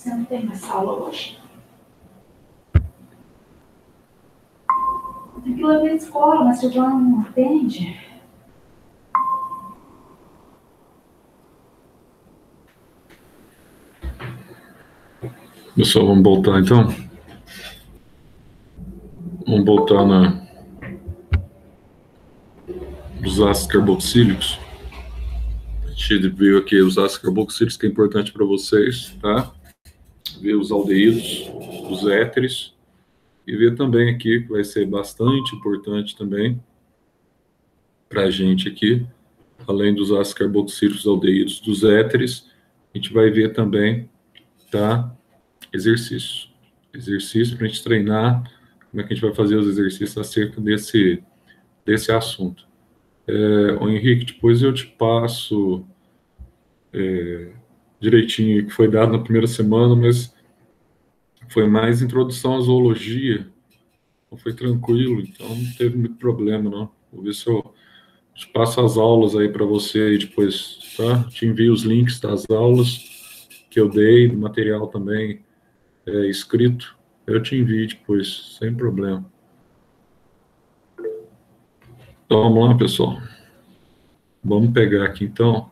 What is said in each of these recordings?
Você não tem mais aula hoje? Tem que levar a escola, mas o Silvana não atende. Pessoal, vamos voltar então? Vamos voltar nos ácidos carboxílicos. A gente viu aqui os ácidos carboxílicos, que é importante para vocês, tá? Ver os aldeídos, os éteres, e ver também aqui, que vai ser bastante importante também para a gente aqui, além dos ácidos carboxílicos, aldeídos, dos éteres, a gente vai ver também, tá? Exercício. Exercício para a gente treinar, como é que a gente vai fazer os exercícios acerca desse assunto. O Henrique, depois eu te passo direitinho o que foi dado na primeira semana, mas foi mais introdução à zoologia, então foi tranquilo, então não teve muito problema, não. Vou ver se eu te passo as aulas aí para você aí depois, tá? Te envio os links das aulas que eu dei, do material também escrito, eu te envio depois, sem problema. Então, vamos lá, pessoal. Vamos pegar aqui, então.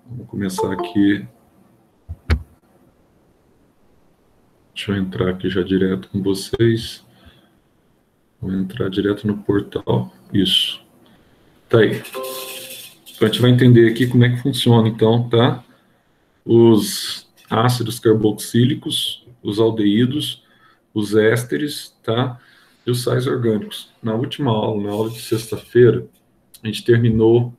Vamos começar aqui. Deixa eu entrar aqui já direto com vocês. Vou entrar direto no portal. Isso. Tá aí. Então, a gente vai entender aqui como é que funciona, então, tá? Os ácidos carboxílicos, os aldeídos, os ésteres, tá? E os sais orgânicos. Na última aula, na aula de sexta-feira, a gente terminou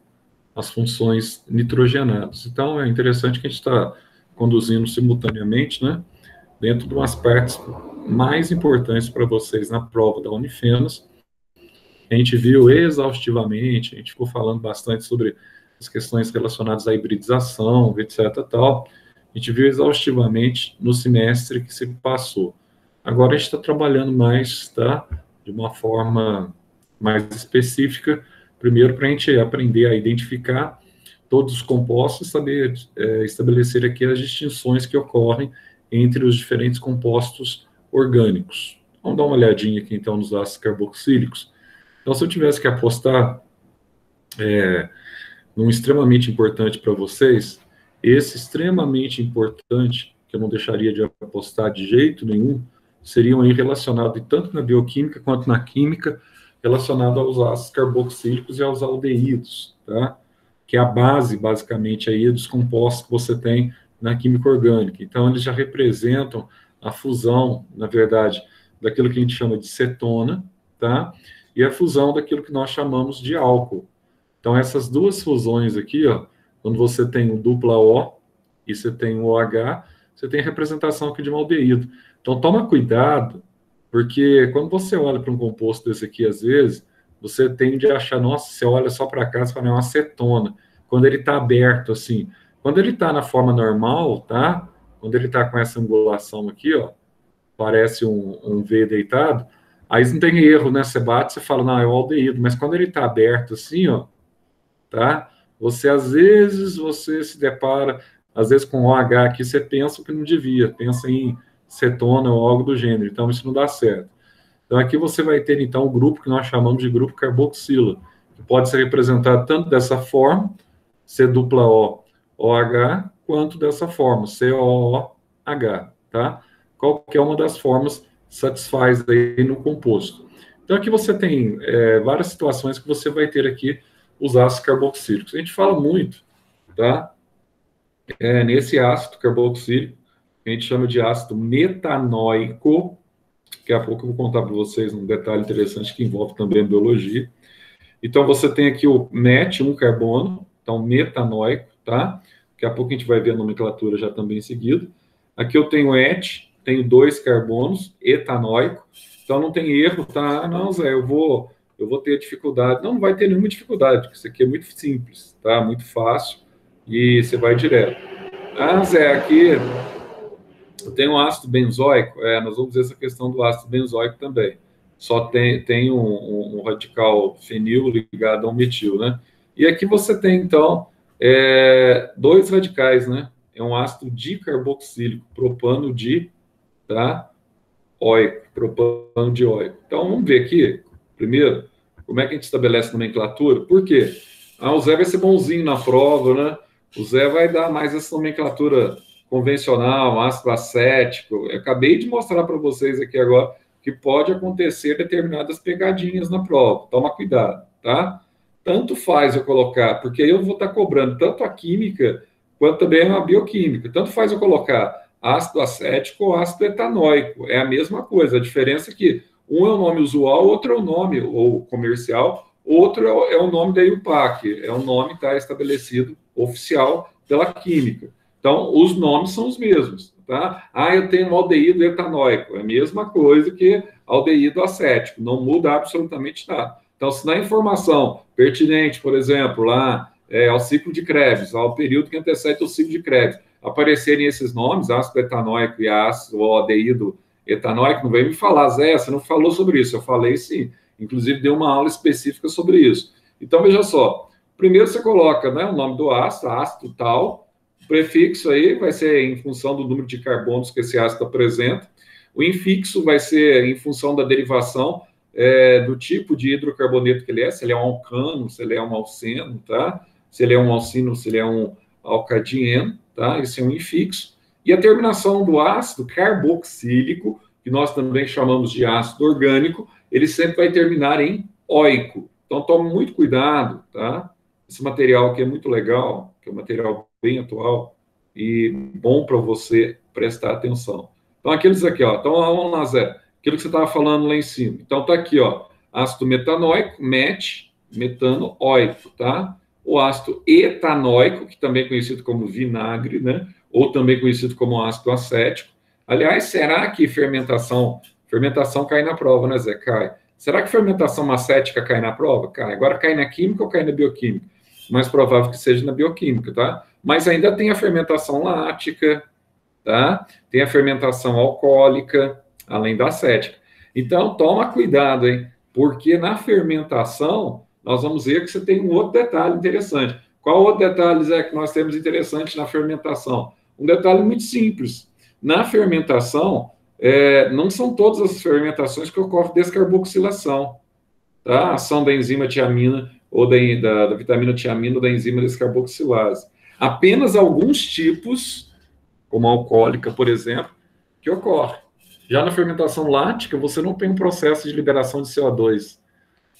as funções nitrogenadas. Então, é interessante que a gente está conduzindo simultaneamente, né? Dentro de umas partes mais importantes para vocês na prova da Unifenas. A gente viu exaustivamente, a gente ficou falando bastante sobre as questões relacionadas à hibridização, etc. tal. A gente viu exaustivamente no semestre que se passou. Agora a gente está trabalhando mais, tá? De uma forma mais específica, primeiro para a gente aprender a identificar todos os compostos, saber estabelecer aqui as distinções que ocorrem entre os diferentes compostos orgânicos. Vamos dar uma olhadinha aqui então nos ácidos carboxílicos. Então, se eu tivesse que apostar num extremamente importante para vocês, esse extremamente importante, que eu não deixaria de apostar de jeito nenhum, seriam aí relacionados tanto na bioquímica quanto na química, relacionado aos ácidos carboxílicos e aos aldeídos, tá? Que é a base, basicamente, aí dos compostos que você tem na química orgânica. Então, eles já representam a fusão, na verdade, daquilo que a gente chama de cetona, tá? E a fusão daquilo que nós chamamos de álcool. Então, essas duas fusões aqui, ó, quando você tem o dupla O e você tem o OH, você tem a representação aqui de um aldeído. Então, toma cuidado, porque quando você olha para um composto desse aqui, às vezes, você tende a achar, nossa, você olha só para cá, você fala, é uma acetona. Quando ele está aberto, assim, quando ele está na forma normal, tá? Quando ele está com essa angulação aqui, ó, parece um V deitado, aí não tem erro, né? Você bate, você fala, não, é o aldeído. Mas quando ele está aberto assim, ó, tá? Às vezes, você se depara, às vezes com OH aqui, você pensa que não devia, pensa em cetona ou algo do gênero, então isso não dá certo. Então aqui você vai ter, então, o grupo que nós chamamos de grupo carboxila, que pode ser representado tanto dessa forma, C dupla O, OH, quanto dessa forma, COOH, tá? Qualquer uma das formas satisfaz aí no composto. Então aqui você tem várias situações que você vai ter aqui os ácidos carboxílicos. A gente fala muito, tá? Nesse ácido carboxílico, a gente chama de ácido metanóico. Daqui a pouco eu vou contar para vocês um detalhe interessante que envolve também a biologia. Então, você tem aqui o MET, um carbono, então metanóico, tá? Daqui a pouco a gente vai ver a nomenclatura já também em seguida. Aqui eu tenho ET, tenho 2 carbonos, etanóico. Então, não tem erro, tá? Ah, não, Zé, eu vou ter dificuldade. Não vai ter nenhuma dificuldade, porque isso aqui é muito simples, tá? Muito fácil e você vai direto. Ah, Zé, aqui eu tenho um ácido benzoico. Nós vamos ver essa questão do ácido benzoico também. Só tem um radical fenil ligado a um metil, né? E aqui você tem, então, 2 radicais, né? é um ácido dicarboxílico, propano de, tá? Propano de óico. Então, vamos ver aqui, primeiro, como é que a gente estabelece nomenclatura. Por quê? O Zé vai ser bonzinho na prova, né? O Zé vai dar mais essa nomenclatura convencional, ácido acético. Eu acabei de mostrar para vocês aqui agora que pode acontecer determinadas pegadinhas na prova. Toma cuidado, tá? Tanto faz eu colocar, porque eu vou estar cobrando tanto a química quanto também a bioquímica. Tanto faz eu colocar ácido acético ou ácido etanóico. É a mesma coisa. A diferença é que um é o nome usual, outro é o nome ou comercial, outro é o nome da IUPAC. É o nome que está estabelecido oficial pela química. Então, os nomes são os mesmos, tá? Eu tenho aldeído etanóico. É a mesma coisa que aldeído acético. Não muda absolutamente nada. Então, se na informação pertinente, por exemplo, lá ao ciclo de Krebs, ao período que antecede o ciclo de Krebs, aparecerem esses nomes, ácido etanóico e ácido ou aldeído etanóico, não vem me falar, Zé, você não falou sobre isso. Eu falei sim. Inclusive, dei uma aula específica sobre isso. Então, veja só. Primeiro você coloca, né, o nome do ácido tal. O prefixo aí vai ser em função do número de carbonos que esse ácido apresenta. O infixo vai ser em função da derivação do tipo de hidrocarboneto que ele é, se ele é um alcano, se ele é um alceno, tá? Se ele é um alcino, se ele é um alcadieno, tá? Esse é um infixo. E a terminação do ácido carboxílico, que nós também chamamos de ácido orgânico, ele sempre vai terminar em óico. Então, tome muito cuidado, tá? Esse material aqui é muito legal, que é um material bem atual e bom para você prestar atenção. Então, aqueles aqui, ó. Então, vamos lá, Zé. Aquilo que você estava falando lá em cima. Então, tá aqui, ó. Ácido metanóico, metano, óico, tá? O ácido etanóico, que também é conhecido como vinagre, né? Ou também conhecido como ácido acético. Aliás, será que fermentação cai na prova, né, Zé? Cai. Será que fermentação acética cai na prova? Cai. Agora cai na química ou cai na bioquímica? Mais provável que seja na bioquímica, tá? Mas ainda tem a fermentação lática, tá? Tem a fermentação alcoólica, além da acética. Então, toma cuidado, hein? Porque na fermentação, nós vamos ver que você tem um outro detalhe interessante. Qual outro detalhe, Zé, que nós temos interessante na fermentação? Um detalhe muito simples. Na fermentação, não são todas as fermentações que ocorre descarboxilação, tá? A ação da enzima tiamina ou da vitamina tiamina ou da enzima descarboxilase. Apenas alguns tipos, como a alcoólica, por exemplo, que ocorre. Já na fermentação lática, você não tem um processo de liberação de CO2.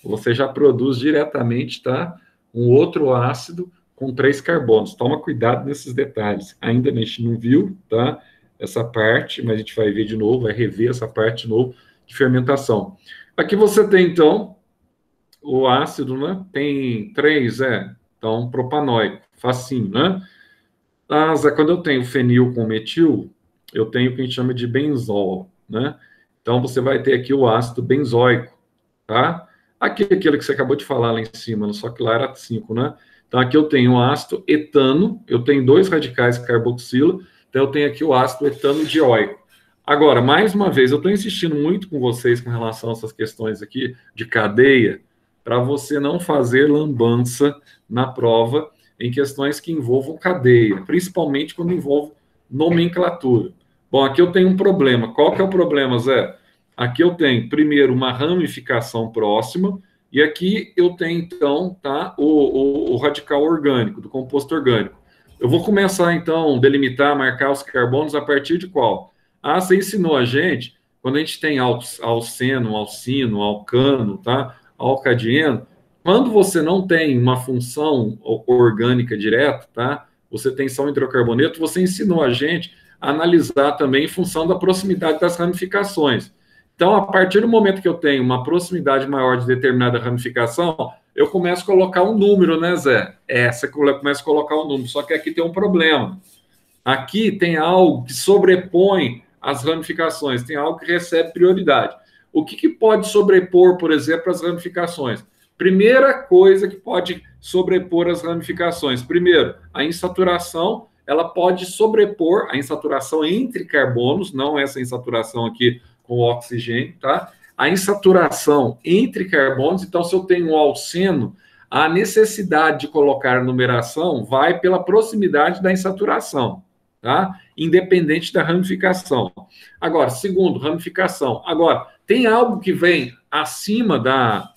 Você já produz diretamente, tá? Um outro ácido com 3 carbonos. Toma cuidado nesses detalhes. Ainda a gente não viu, tá? Essa parte, mas a gente vai ver de novo, vai rever essa parte de novo de fermentação. Aqui você tem, então, o ácido, né? Tem 3, então, propanóico, facinho, né? Zé, quando eu tenho fenil com metil, eu tenho o que a gente chama de benzol, né? Então, você vai ter aqui o ácido benzoico, tá? Aqui, aquilo que você acabou de falar lá em cima, só que lá era 5, né? Então, aqui eu tenho o ácido etano, eu tenho 2 radicais carboxilo, então eu tenho aqui o ácido etano dioico. Agora, mais uma vez, eu estou insistindo muito com vocês com relação a essas questões aqui de cadeia, para você não fazer lambança na prova em questões que envolvam cadeia, principalmente quando envolve nomenclatura. Bom, aqui eu tenho um problema. Qual que é o problema, Zé? Aqui eu tenho, primeiro, uma ramificação próxima, e aqui eu tenho, então, tá, o radical orgânico, do composto orgânico. Eu vou começar, então, delimitar, marcar os carbonos a partir de qual? Você ensinou a gente, quando a gente tem alceno, alcino, alcano, tá, alcadieno, quando você não tem uma função orgânica direta, tá, você tem só um hidrocarboneto, você ensinou a gente a analisar também em função da proximidade das ramificações. Então, a partir do momento que eu tenho uma proximidade maior de determinada ramificação, eu começo a colocar um número, né, Zé? Você começa a colocar um número, só que aqui tem um problema. Aqui tem algo que sobrepõe as ramificações, tem algo que recebe prioridade. O que pode sobrepor, por exemplo, as ramificações? Primeira coisa que pode sobrepor as ramificações. Primeiro, a insaturação, ela pode sobrepor a insaturação entre carbonos, não essa insaturação aqui com oxigênio, tá? A insaturação entre carbonos, então se eu tenho um alceno, a necessidade de colocar numeração vai pela proximidade da insaturação, tá? Independente da ramificação. Agora, segundo, ramificação. Agora, tem algo que vem acima da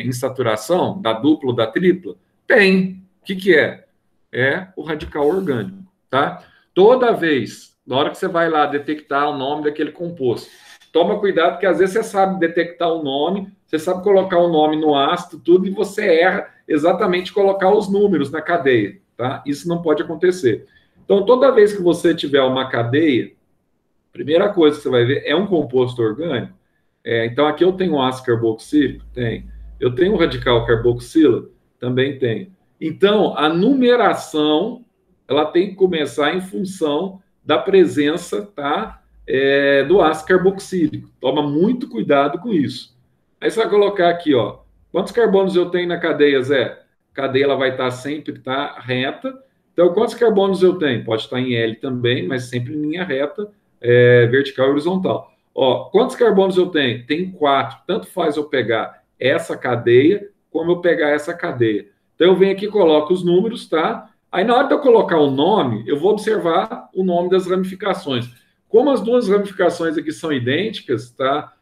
insaturação, da dupla ou da tripla? Tem. O que é? É o radical orgânico, tá? Toda vez, na hora que você vai lá detectar o nome daquele composto, toma cuidado, porque às vezes você sabe detectar o nome, você sabe colocar o nome no ácido, tudo, e você erra exatamente colocar os números na cadeia, tá? Isso não pode acontecer. Então, toda vez que você tiver uma cadeia, a primeira coisa que você vai ver é um composto orgânico. Então, aqui eu tenho ácido carboxílico? Tem. Eu tenho radical carboxila? Também tem. Então, a numeração, ela tem que começar em função da presença, tá? Do ácido carboxílico. Toma muito cuidado com isso. Aí você vai colocar aqui, ó. Quantos carbonos eu tenho na cadeia, Zé? A cadeia ela vai estar sempre reta. Então, quantos carbonos eu tenho? Pode estar em L também, mas sempre em linha reta, vertical e horizontal. Ó, quantos carbonos eu tenho? Tem 4. Tanto faz eu pegar essa cadeia, como eu pegar essa cadeia. Então, eu venho aqui e coloco os números, tá? Aí, na hora de eu colocar o nome, eu vou observar o nome das ramificações. Como as duas ramificações aqui são idênticas, tá?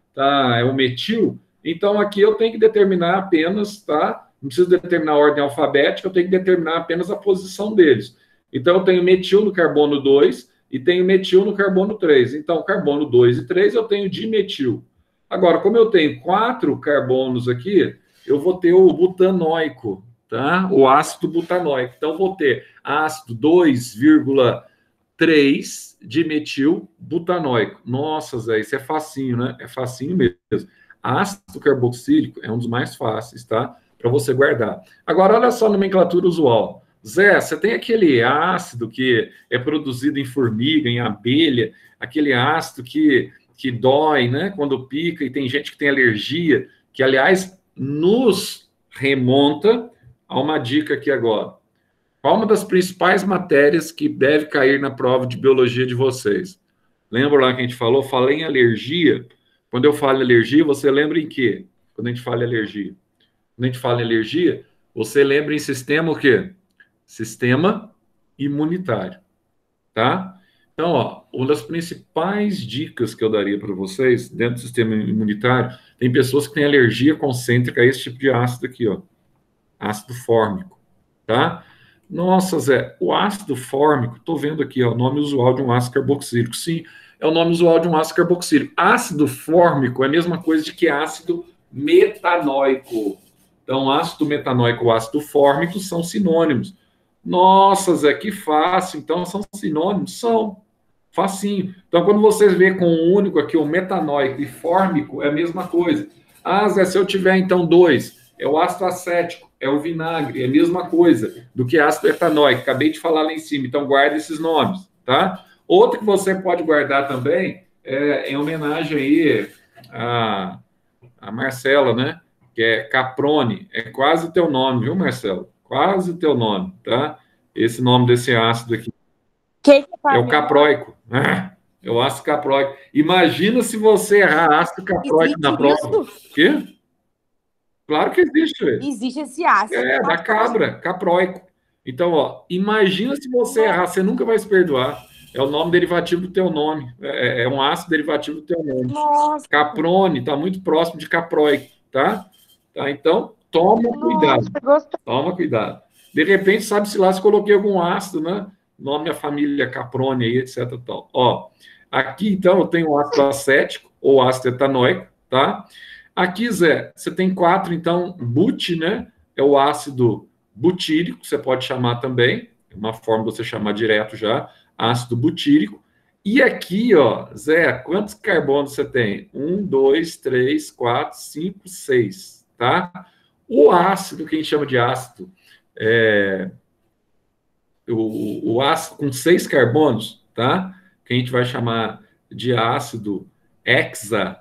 É o metil, então aqui eu tenho que determinar apenas, tá? Não preciso determinar a ordem alfabética, eu tenho que determinar apenas a posição deles. Então, eu tenho metil no carbono 2 e tenho metil no carbono 3. Então, carbono 2 e 3 eu tenho dimetil. Agora, como eu tenho 4 carbonos aqui, eu vou ter o butanóico, tá? O ácido butanóico. Então, vou ter ácido 2,3 dimetil butanóico. Nossa, Zé, isso é facinho, né? É facinho mesmo. Ácido carboxílico é um dos mais fáceis, tá? Para você guardar. Agora, olha só a nomenclatura usual. Zé, você tem aquele ácido que é produzido em formiga, em abelha, aquele ácido que dói, né? Quando pica, e tem gente que tem alergia, que, aliás, nos remonta a uma dica aqui agora. Qual uma das principais matérias que deve cair na prova de biologia de vocês? Lembra lá que a gente falou? Falei em alergia. Quando eu falo em alergia, você lembra em quê? Quando a gente fala em alergia. Quando a gente fala em alergia, você lembra em sistema o quê? Sistema imunitário, tá? Então, ó, uma das principais dicas que eu daria para vocês dentro do sistema imunitário, tem pessoas que têm alergia concêntrica a esse tipo de ácido aqui, ó, ácido fórmico, tá? Nossa, Zé, o ácido fórmico, estou vendo aqui, ó, o nome usual de um ácido carboxílico. Sim, é o nome usual de um ácido carboxílico. Ácido fórmico é a mesma coisa de que ácido metanóico. Então, ácido metanóico e ácido fórmico são sinônimos. Nossa, Zé, que fácil. Então, são sinônimos? São. Facinho. Então, quando vocês vê com o único aqui, o metanóico e fórmico, é a mesma coisa. Ah, Zé, se eu tiver, então, 2, é o ácido acético, é o vinagre, é a mesma coisa do que ácido etanóico. Acabei de falar lá em cima, então guarda esses nomes, tá? Outro que você pode guardar também, em homenagem aí a Marcela, né? Que é Caprone, é quase o teu nome, viu, Marcelo? Quase o teu nome, tá? Esse nome desse ácido aqui. É o capróico. É o ácido capróico. Imagina se você errar ácido capróico na prova. O quê? Claro que existe. Existe esse ácido. Da cabra, capróico. Então, ó, imagina se você errar, você nunca vai se perdoar. É o nome derivativo do teu nome. É um ácido derivativo do teu nome. Nossa. Caprone, está muito próximo de capróico, tá? Então, toma cuidado. Toma cuidado. De repente, sabe-se lá se coloquei algum ácido, né? Nome da família Caprone aí, etc. Tal. Ó, aqui, então, eu tenho o ácido acético ou ácido etanóico, tá? Aqui, Zé, você tem 4, então, but, né? É o ácido butírico, você pode chamar também, é uma forma de você chamar direto já, ácido butírico. E aqui, ó, Zé, quantos carbonos você tem? 1, 2, 3, 4, 5, 6, tá? O ácido, que a gente chama de ácido, o ácido com 6 carbonos, tá? Que a gente vai chamar de ácido hexa,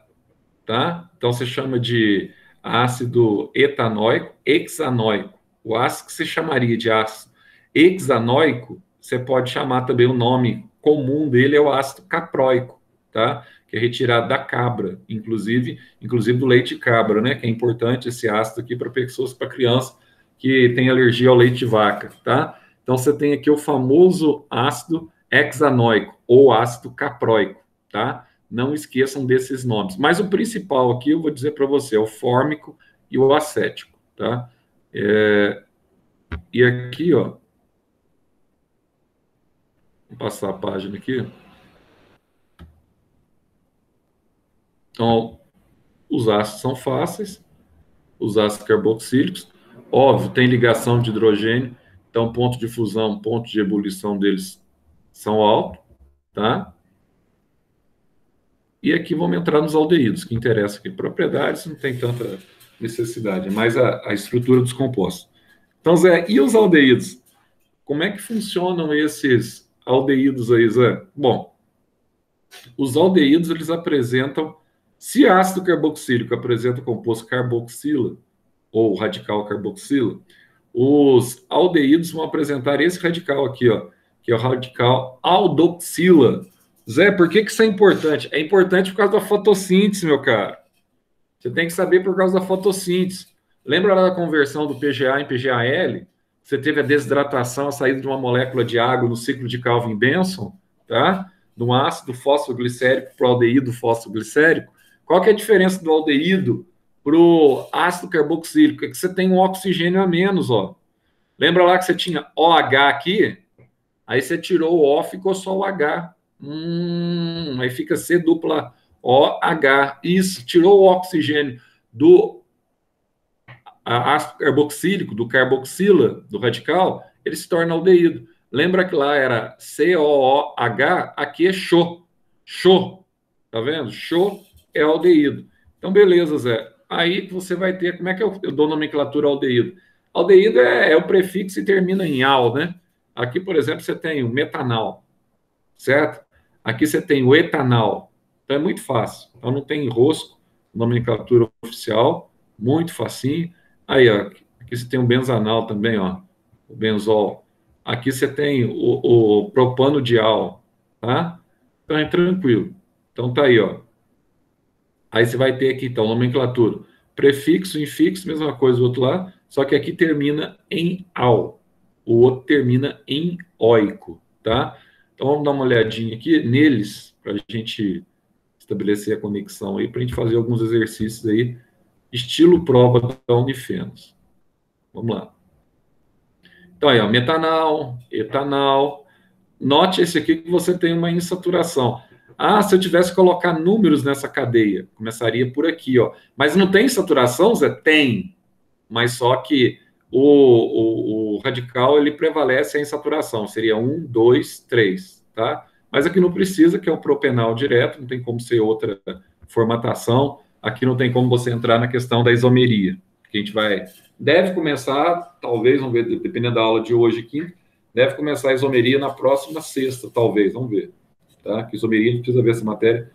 tá? Então, você chama de ácido etanóico, hexanóico. O ácido que você chamaria de ácido hexanóico, você pode chamar também o nome comum dele, é o ácido capróico, tá? Que é retirado da cabra, inclusive do leite de cabra, né? Que é importante esse ácido aqui para pessoas, para crianças que têm alergia ao leite de vaca, tá? Então, Então, você tem aqui o famoso ácido hexanoico, ou ácido capróico, tá? Não esqueçam desses nomes. Mas o principal aqui, eu vou dizer para você, é o fórmico e o acético, tá? E aqui, ó, vou passar a página aqui. Então, os ácidos são fáceis, os ácidos carboxílicos, óbvio, tem ligação de hidrogênio, então ponto de fusão, ponto de ebulição deles são altos, tá? E aqui vamos entrar nos aldeídos, que interessa aqui. Propriedades não tem tanta necessidade, é mais a estrutura dos compostos. Então, Zé, e os aldeídos? Como é que funcionam esses aldeídos aí, Zé? Bom, os aldeídos, eles apresentam, se ácido carboxílico apresenta o composto carboxila, ou radical carboxila, os aldeídos vão apresentar esse radical aqui, ó, que é o radical aldoxila. Zé, por que isso é importante? É importante por causa da fotossíntese, meu caro. Você tem que saber por causa da fotossíntese. Lembra lá da conversão do PGA em PGAL? Você teve a desidratação, a saída de uma molécula de água no ciclo de Calvin-Benson, tá? Do ácido fosfoglicérico para o aldeído fosfoglicérico. Qual que é a diferença do aldeído para o ácido carboxílico? É que você tem um oxigênio a menos, ó. Lembra lá que você tinha OH aqui? Aí você tirou o O, ficou só o H. Aí fica C dupla OH. Isso, tirou o oxigênio do ácido carboxílico, do carboxila, do radical, ele se torna aldeído. Lembra que lá era COOH, aqui é CHO. CHO, tá vendo? CHO é aldeído. Então, beleza, Zé. Aí você vai ter, como é que eu dou nomenclatura aldeído? Aldeído é o prefixo e termina em al, né? Aqui, por exemplo, você tem o metanal, certo? Aqui você tem o etanal. Então é muito fácil. Então não tem enrosco, nomenclatura oficial, muito facinho. Aí, ó, aqui você tem o benzanal também, ó, o benzol. Aqui você tem o propanodial, tá? Então é tranquilo. Então tá aí, ó. Aí você vai ter aqui, então, nomenclatura. Prefixo, infixo, mesma coisa do outro lado, só que aqui termina em al. O outro termina em oico, tá? Então vamos dar uma olhadinha aqui neles, para a gente estabelecer a conexão aí, para a gente fazer alguns exercícios aí, estilo prova da Unifenos. Vamos lá. Então aí, ó, metanal, etanal. Note esse aqui que você tem uma insaturação. Ah, se eu tivesse que colocar números nessa cadeia, começaria por aqui, ó. Mas não tem saturação, Zé? Tem. Mas só que o radical, ele prevalece a insaturação. Seria 1, 2, 3, tá? Mas aqui não precisa, que é um propenal direto, não tem como ser outra formatação. Aqui não tem como você entrar na questão da isomeria. Que a gente deve começar, talvez, vamos ver, dependendo da aula de hoje, quinta, deve começar a isomeria na próxima sexta, talvez, vamos ver. Tá? Que isomeria, a gente precisa ver essa matéria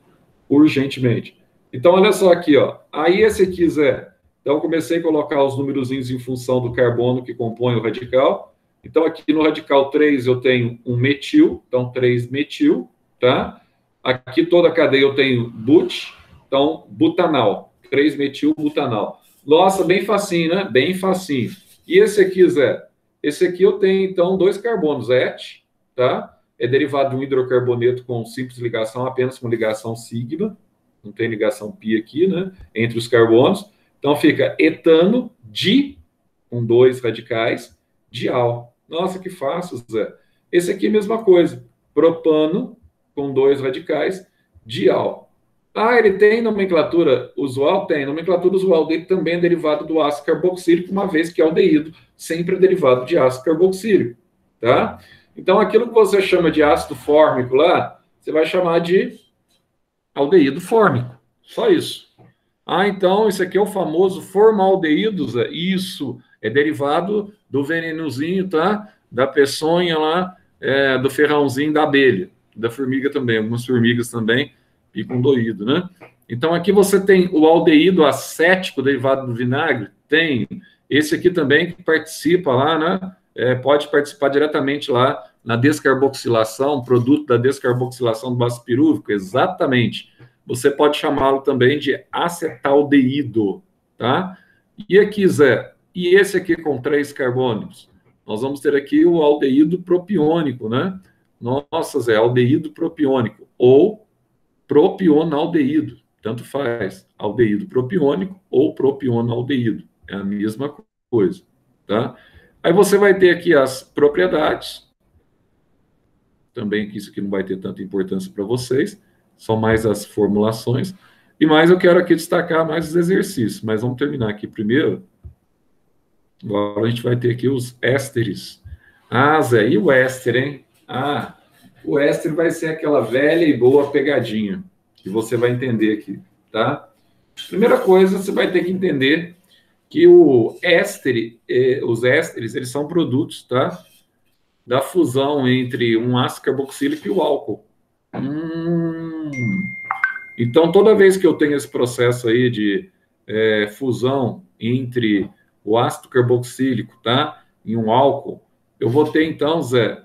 urgentemente. Então, olha só aqui, ó. Aí esse aqui, Zé. Então, comecei a colocar os númerozinhos em função do carbono que compõe o radical. Então, aqui no radical 3 eu tenho um metil, então 3-metil, tá? Aqui toda a cadeia eu tenho but, então butanal, 3-metil-butanal. Nossa, bem facinho, né? Bem facinho. E esse aqui, Zé? Esse aqui eu tenho, então, 2 carbonos, et, tá? É derivado de um hidrocarboneto com simples ligação, apenas com ligação sigma, não tem ligação pi aqui, né? Entre os carbonos. Então, fica etano, di, com 2 radicais, dial. Nossa, que fácil, Zé. Esse aqui, mesma coisa. Propano, com 2 radicais, dial. Ah, ele tem nomenclatura usual? Tem. Nomenclatura usual dele também é derivado do ácido carboxílico, uma vez que aldeído sempre é derivado de ácido carboxílico, tá? Então, aquilo que você chama de ácido fórmico lá, você vai chamar de aldeído fórmico. Só isso. Ah, então, isso aqui é o famoso formaldeído, Zé. Isso, é derivado do venenozinho, tá? Da peçonha lá, do ferrãozinho da abelha, da formiga também, algumas formigas também ficam doído, né? Então, aqui você tem o aldeído acético derivado do vinagre, tem esse aqui também que participa lá, né? Pode participar diretamente lá na descarboxilação, produto da descarboxilação do ácido pirúvico, exatamente. Você pode chamá-lo também de acetaldeído, tá? E aqui, Zé, e esse aqui com 3 carbonos? nós vamos ter aqui o aldeído propiônico, né? Nossa, Zé, aldeído propiônico ou propionaldeído, tanto faz, aldeído propiônico ou propionaldeído, é a mesma coisa, tá? Aí você vai ter aqui as propriedades, também que isso aqui não vai ter tanta importância para vocês, são mais as formulações, e mais eu quero aqui destacar mais os exercícios, mas vamos terminar aqui primeiro. Agora a gente vai ter aqui os ésteres. Ah, Zé, e o éster, hein? Ah, o éster vai ser aquela velha e boa pegadinha, que você vai entender aqui, tá? Primeira coisa, você vai ter que entender que o éster, os ésteres, eles são produtos, tá? Da fusão entre um ácido carboxílico e o álcool. Então, toda vez que eu tenho esse processo aí de fusão entre o ácido carboxílico, tá? E um álcool, eu vou ter, então, Zé,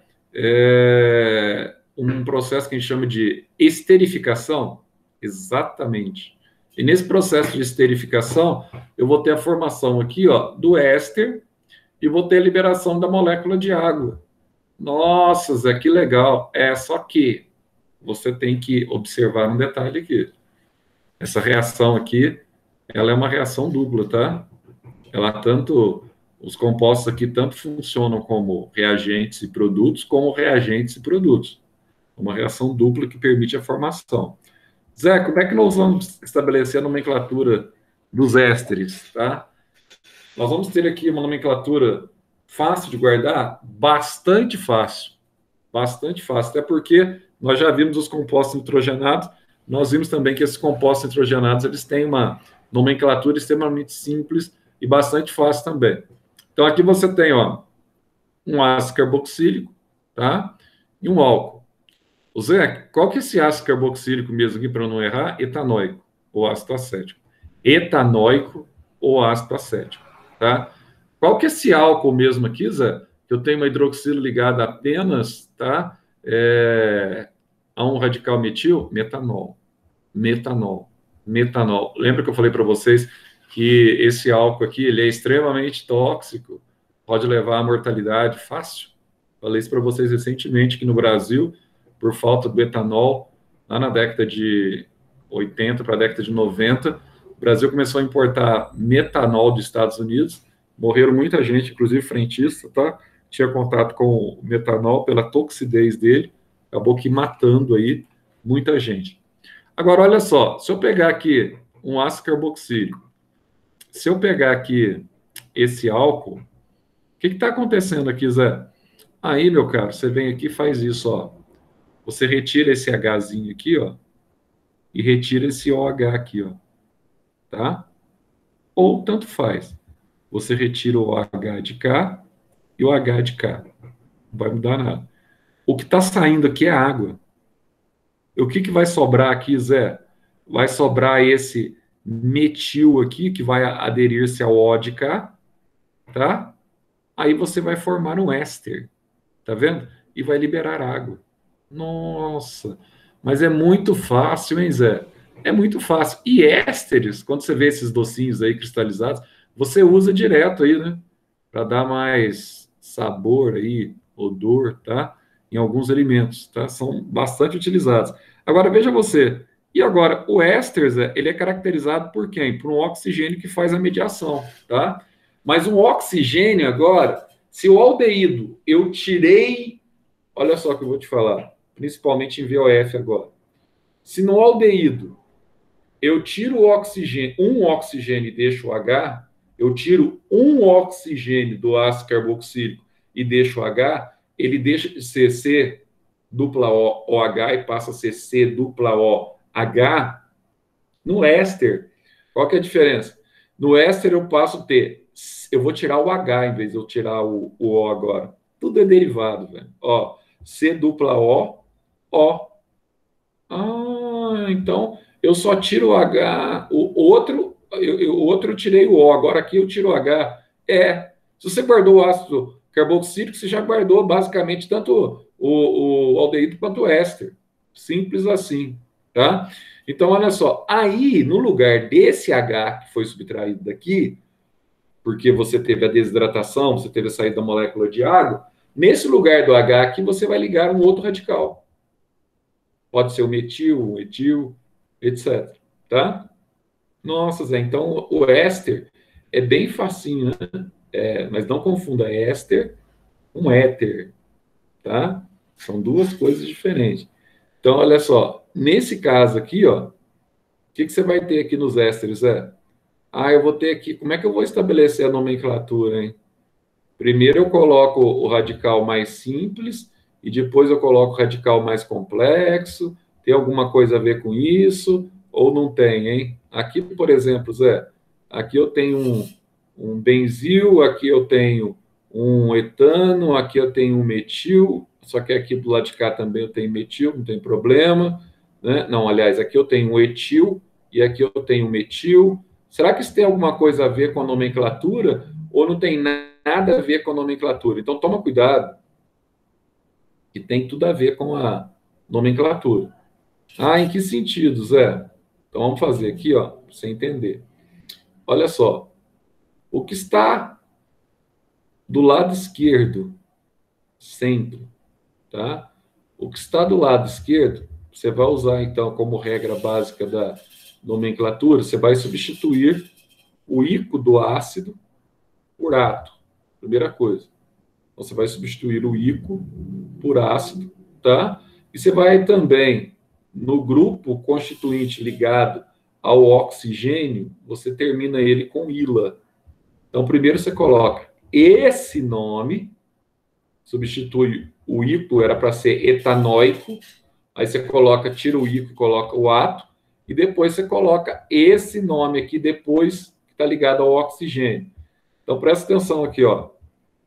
um processo que a gente chama de esterificação. Exatamente. E nesse processo de esterificação, eu vou ter a formação aqui, ó, do éster e vou ter a liberação da molécula de água. Nossa, Zé, que legal. Só que você tem que observar um detalhe aqui. Essa reação aqui, ela é uma reação dupla, tá? Os compostos aqui tanto funcionam como reagentes e produtos, como reagentes e produtos. Uma reação dupla que permite a formação. Zé, como é que nós vamos estabelecer a nomenclatura dos ésteres, tá? Nós vamos ter aqui uma nomenclatura fácil de guardar? Bastante fácil. Bastante fácil, até porque nós já vimos os compostos nitrogenados, nós vimos também que esses compostos nitrogenados, eles têm uma nomenclatura extremamente simples e bastante fácil também. Então, aqui você tem, ó, um ácido carboxílico, tá? E um álcool. O Zé, qual que é esse ácido carboxílico mesmo aqui, para eu não errar? Etanóico, ou ácido acético. Etanóico ou ácido acético, tá? Qual que é esse álcool mesmo aqui, Zé? Que eu tenho uma hidroxilo ligada apenas, tá? A um radical metil? Metanol. Metanol. Metanol. Lembra que eu falei para vocês que esse álcool aqui, ele é extremamente tóxico, pode levar à mortalidade fácil? Falei isso para vocês recentemente, que no Brasil, por falta do etanol, lá na década de 80 para a década de 90, o Brasil começou a importar metanol dos Estados Unidos, morreram muita gente, inclusive frentista, tá? Tinha contato com o metanol pela toxidez dele, acabou que matando aí muita gente. Agora, olha só, se eu pegar aqui um ácido carboxílico, se eu pegar aqui esse álcool, o que está acontecendo aqui, Zé? Aí, meu caro, você vem aqui e faz isso, ó. Você retira esse Hzinho aqui, ó, e retira esse OH aqui, ó, tá? Ou tanto faz. Você retira o OH de cá e o H de cá. Não vai mudar nada. O que está saindo aqui é água. E o que vai sobrar aqui, Zé? Vai sobrar esse metil aqui, que vai aderir-se ao O de cá, tá? Aí você vai formar um éster, tá vendo? E vai liberar água. Nossa, mas é muito fácil, hein, Zé? É muito fácil. E ésteres, quando você vê esses docinhos aí cristalizados, você usa direto aí, né? Para dar mais sabor aí, odor, tá? Em alguns alimentos, tá? São bastante utilizados. Agora, veja você. E agora, o éster, Zé, ele é caracterizado por quem? Por um oxigênio que faz a mediação, tá? Mas um oxigênio agora, se o aldeído eu tirei, olha só o que eu vou te falar, principalmente em VOF agora. Se no aldeído eu tiro o oxigênio, um oxigênio e deixo o H, eu tiro um oxigênio do ácido carboxílico e deixo o H, ele deixa de ser C dupla O, OH e passa a ser C dupla O, H. No éster, qual que é a diferença? No éster eu passo a ter, eu vou tirar o H em vez de eu tirar o O agora. Tudo é derivado, velho. Ó, C dupla O, O. Ah, então eu só tiro o H, o outro eu tirei o O, agora aqui eu tiro o H. Se você guardou o ácido carboxílico, você já guardou basicamente tanto o aldeído quanto o éster. Simples assim, tá? Então, olha só, aí no lugar desse H que foi subtraído daqui, porque você teve a desidratação, você teve a saída da molécula de água, nesse lugar do H aqui, você vai ligar um outro radical. Pode ser o metil, o etil, etc. Tá? Nossa, Zé, então o éster é bem facinho, né? Mas não confunda éster com éter, tá? São duas coisas diferentes. Então, olha só, nesse caso aqui, ó, o que você vai ter aqui nos ésteres, Zé? Eu vou ter aqui, como é que eu vou estabelecer a nomenclatura, hein? Primeiro eu coloco o radical mais simples e depois eu coloco o radical mais complexo. Tem alguma coisa a ver com isso? Ou não tem, hein? Aqui, por exemplo, Zé, aqui eu tenho um benzil, aqui eu tenho um etano, aqui eu tenho um metil, só que aqui do lado de cá também eu tenho metil, não tem problema, né? Não, aliás, aqui eu tenho um etil e aqui eu tenho um metil. Será que isso tem alguma coisa a ver com a nomenclatura ou não tem nada a ver com a nomenclatura? Então, toma cuidado, que tem tudo a ver com a nomenclatura. Em que sentido, Zé? Então, vamos fazer aqui, ó, para você entender. Olha só, o que está do lado esquerdo, sempre, tá? O que está do lado esquerdo, você vai usar, então, como regra básica da nomenclatura, você vai substituir o ico do ácido por ato. Primeira coisa. Então, você vai substituir o ico por ácido, tá? E você vai também, no grupo constituinte ligado ao oxigênio, você termina ele com ila. Então, primeiro você coloca esse nome, substitui o ico, era para ser etanóico, aí você coloca, tira o ico e coloca o ato, e depois você coloca esse nome aqui depois, que está ligado ao oxigênio. Então, presta atenção aqui, ó.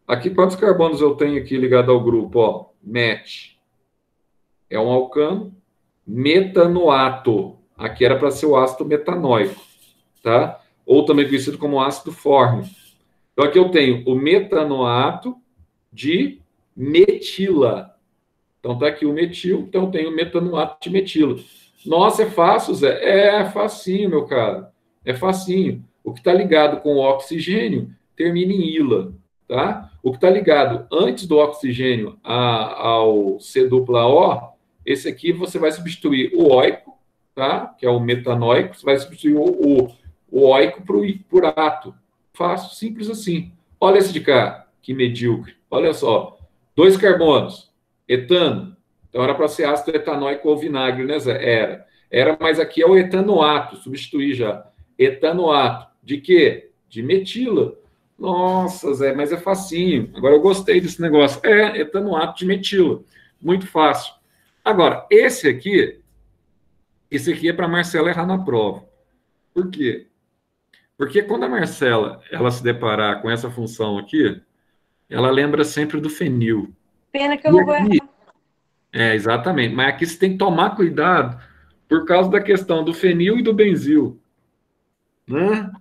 Aqui, quantos carbonos eu tenho aqui ligado ao grupo? Ó, MET. É um alcano. Metanoato. Aqui era para ser o ácido metanóico, tá? Ou também conhecido como ácido fórmico. Então, aqui eu tenho o metanoato de metila. Então, tá aqui o metil, então eu tenho o metanoato de metila. Nossa, é fácil, Zé? É facinho, meu cara. É facinho. O que está ligado com o oxigênio termina em ila, tá? O que está ligado antes do oxigênio ao C-O, esse aqui você vai substituir o oico, tá? Que é o metanóico, você vai substituir o oico por ato. Fácil, simples assim. Olha esse de cá, que medíocre. Olha só, 2 carbonos, etano. Então era para ser ácido etanóico ou vinagre, né, Zé? Era, mas aqui é o etanoato, substituir já. Etanoato. De quê? De metila. Nossa, Zé, mas é facinho. Agora eu gostei desse negócio. Etanoato de metila. Muito fácil. Agora, esse aqui é para a Marcela errar na prova. Por quê? Porque quando a Marcela ela se deparar com essa função aqui, ela lembra sempre do fenil. Pena que eu não vou errar. Exatamente. Mas aqui você tem que tomar cuidado por causa da questão do fenil e do benzil. Né?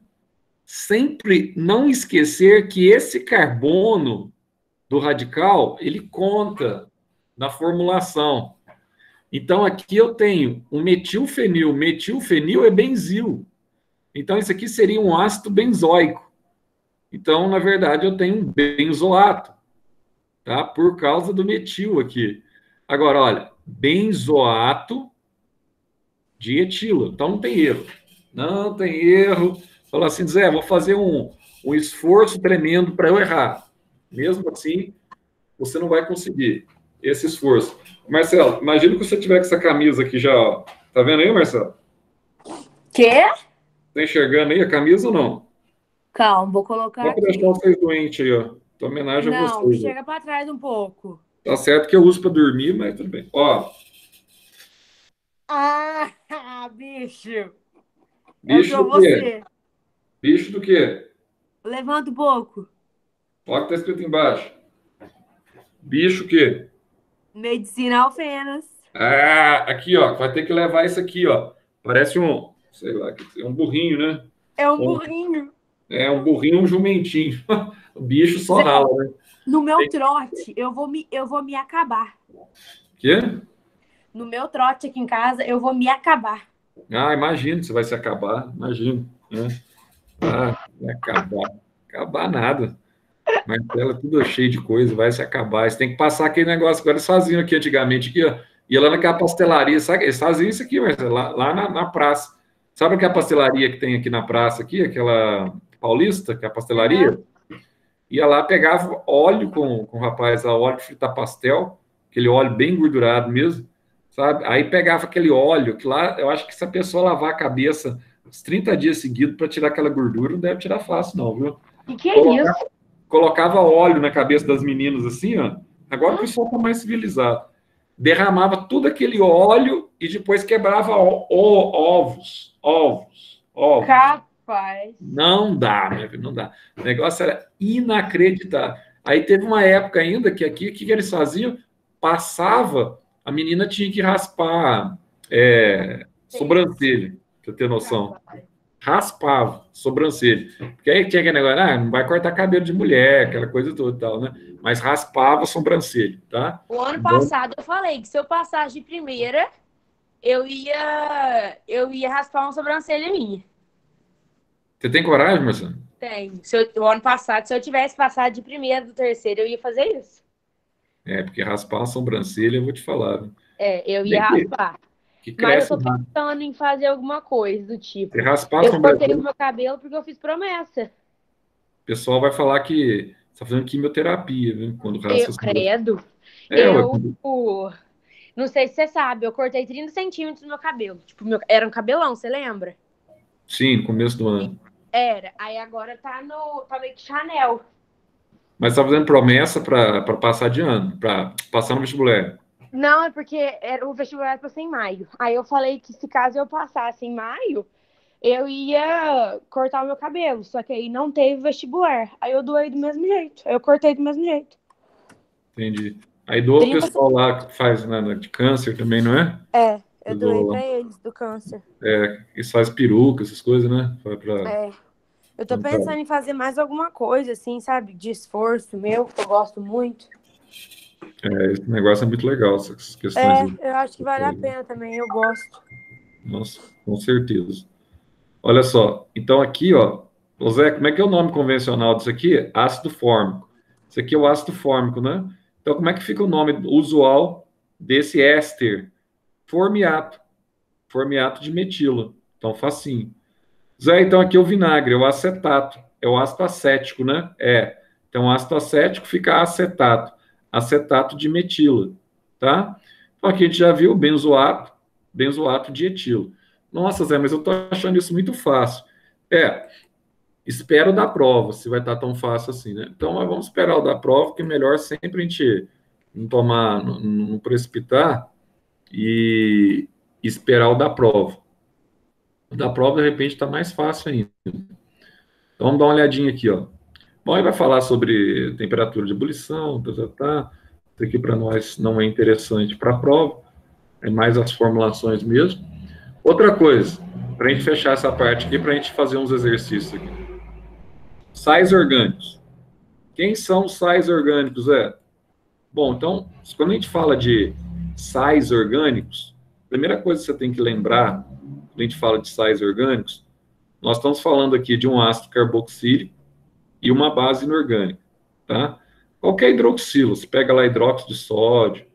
Sempre não esquecer que esse carbono do radical, ele conta na formulação. Então, aqui eu tenho um metilfenil. Metilfenil é benzil. Então, isso aqui seria um ácido benzoico. Então, na verdade, eu tenho um benzoato, tá? Por causa do metil aqui. Agora, olha, benzoato de etilo. Então, não tem erro. Não tem erro. Fala assim, Zé, vou fazer um esforço tremendo para eu errar. Mesmo assim, você não vai conseguir esse esforço. Marcelo, imagina que você tiver com essa camisa aqui já, ó. Tá vendo aí, Marcelo? Quê? Tá enxergando aí a camisa ou não? Calma, vou colocar Vou aqui. deixar vocês doentes aí, ó. Em homenagem a vocês. Não, chega para trás um pouco. Tá certo que eu uso para dormir, mas tudo bem. Ó. Bicho. Bicho Eu do sou quê? você. Bicho do quê? Levanta um pouco. Olha o que tá escrito embaixo. Bicho o quê? Medicina Alfenas. Aqui, ó. Vai ter que levar isso aqui, ó. Parece sei lá, é um burrinho, né? É um burrinho. É um burrinho, um jumentinho. O bicho só rala, né? No meu trote, eu vou me acabar. Quê? No meu trote aqui em casa, eu vou me acabar. Imagino que você vai se acabar. Imagino, né? Vai acabar. Acabar nada. Martela tudo cheio de coisa, vai se acabar. Você tem que passar aquele negócio agora eles faziam aqui antigamente, aqui, ó. Ia lá naquela pastelaria, sabe? Eles faziam isso aqui, Marcelo, lá na praça. Sabe aquela pastelaria que tem aqui na praça, aqui, aquela paulista, que é a pastelaria? Ia lá, pegava óleo com o rapaz, lá, óleo de fritar pastel, aquele óleo bem gordurado mesmo, sabe? Aí pegava aquele óleo, que lá, eu acho que se a pessoa lavar a cabeça uns 30 dias seguidos para tirar aquela gordura, não deve tirar fácil, não, viu? Que é isso? Colocava óleo na cabeça das meninas assim, ó. Agora o pessoal tá mais civilizado. Derramava todo aquele óleo e depois quebrava ovos. Capaz. Não dá, meu filho, não dá. O negócio era inacreditável. Aí teve uma época ainda que aqui, o que eles faziam? Passava, a menina tinha que raspar sobrancelha, pra você ter noção. Raspava sobrancelha. Porque aí tinha aquele negócio, não vai cortar cabelo de mulher, aquela coisa toda e tal, né? Mas raspava a sobrancelha, tá? O ano passado eu falei que se eu passasse de primeira, eu ia raspar uma sobrancelha minha. Você tem coragem, Marcelo? Tem. O ano passado, se eu tivesse passado de primeira do terceiro, eu ia fazer isso. Porque raspar a sobrancelha, eu vou te falar. Viu? Eu ia raspar. Que Mas eu cresce tô pensando em fazer alguma coisa do tipo. Você raspar a Eu cortei sobrancelha, o meu cabelo porque eu fiz promessa. o pessoal vai falar que você tá fazendo quimioterapia, viu? Quando raspa a sobrancelha. Credo. Não sei se você sabe, eu cortei 30 centímetros do meu cabelo. Tipo, era um cabelão, você lembra? Sim, no começo do ano. Era. Aí agora tá meio que Chanel. Mas tá fazendo promessa para passar de ano, para passar no vestibular. Não, é porque o vestibular era pra ser em maio. Aí eu falei que se caso eu passasse em maio, eu ia cortar o meu cabelo. Só que aí não teve vestibular. Aí eu doei do mesmo jeito. Eu cortei do mesmo jeito. Entendi. Aí doa o pessoal lá que faz de câncer também, não é? Eu doei pra eles do câncer. Que faz peruca, essas coisas, né? Eu tô pensando em fazer mais alguma coisa, assim, sabe? De esforço meu, que eu gosto muito. Esse negócio é muito legal, essas questões. Eu acho que vale a pena também, eu gosto. Nossa, com certeza. Olha só, então aqui, ó, Zé, como é que é o nome convencional disso aqui? Ácido fórmico. Isso aqui é o ácido fórmico, né? Então, como é que fica o nome usual desse éster? Formiato. Formiato de metila. Então, facinho. Zé, então aqui é o vinagre, é o acetato. É o ácido acético, né? Então, ácido acético fica acetato. Acetato de metila, tá? Então, aqui a gente já viu benzoato, benzoato de etilo. Nossa, Zé, mas eu tô achando isso muito fácil. Espero da prova, se vai estar tão fácil assim, né? Então, nós vamos esperar o da prova, que é melhor sempre a gente não precipitar e esperar o da prova. O da prova, de repente, está mais fácil ainda. Então, vamos dar uma olhadinha aqui, ó. Bom, ele vai falar sobre temperatura de ebulição, tá. Isso aqui para nós não é interessante para a prova, é mais as formulações mesmo. Outra coisa, para a gente fechar essa parte aqui, para a gente fazer uns exercícios aqui. Sais orgânicos. Quem são os sais orgânicos, Bom, então, quando a gente fala de sais orgânicos, a primeira coisa que você tem que lembrar, quando a gente fala de sais orgânicos, nós estamos falando aqui de um ácido carboxílico e uma base inorgânica, tá? Qualquer hidroxilo, você pega lá hidróxido de sódio.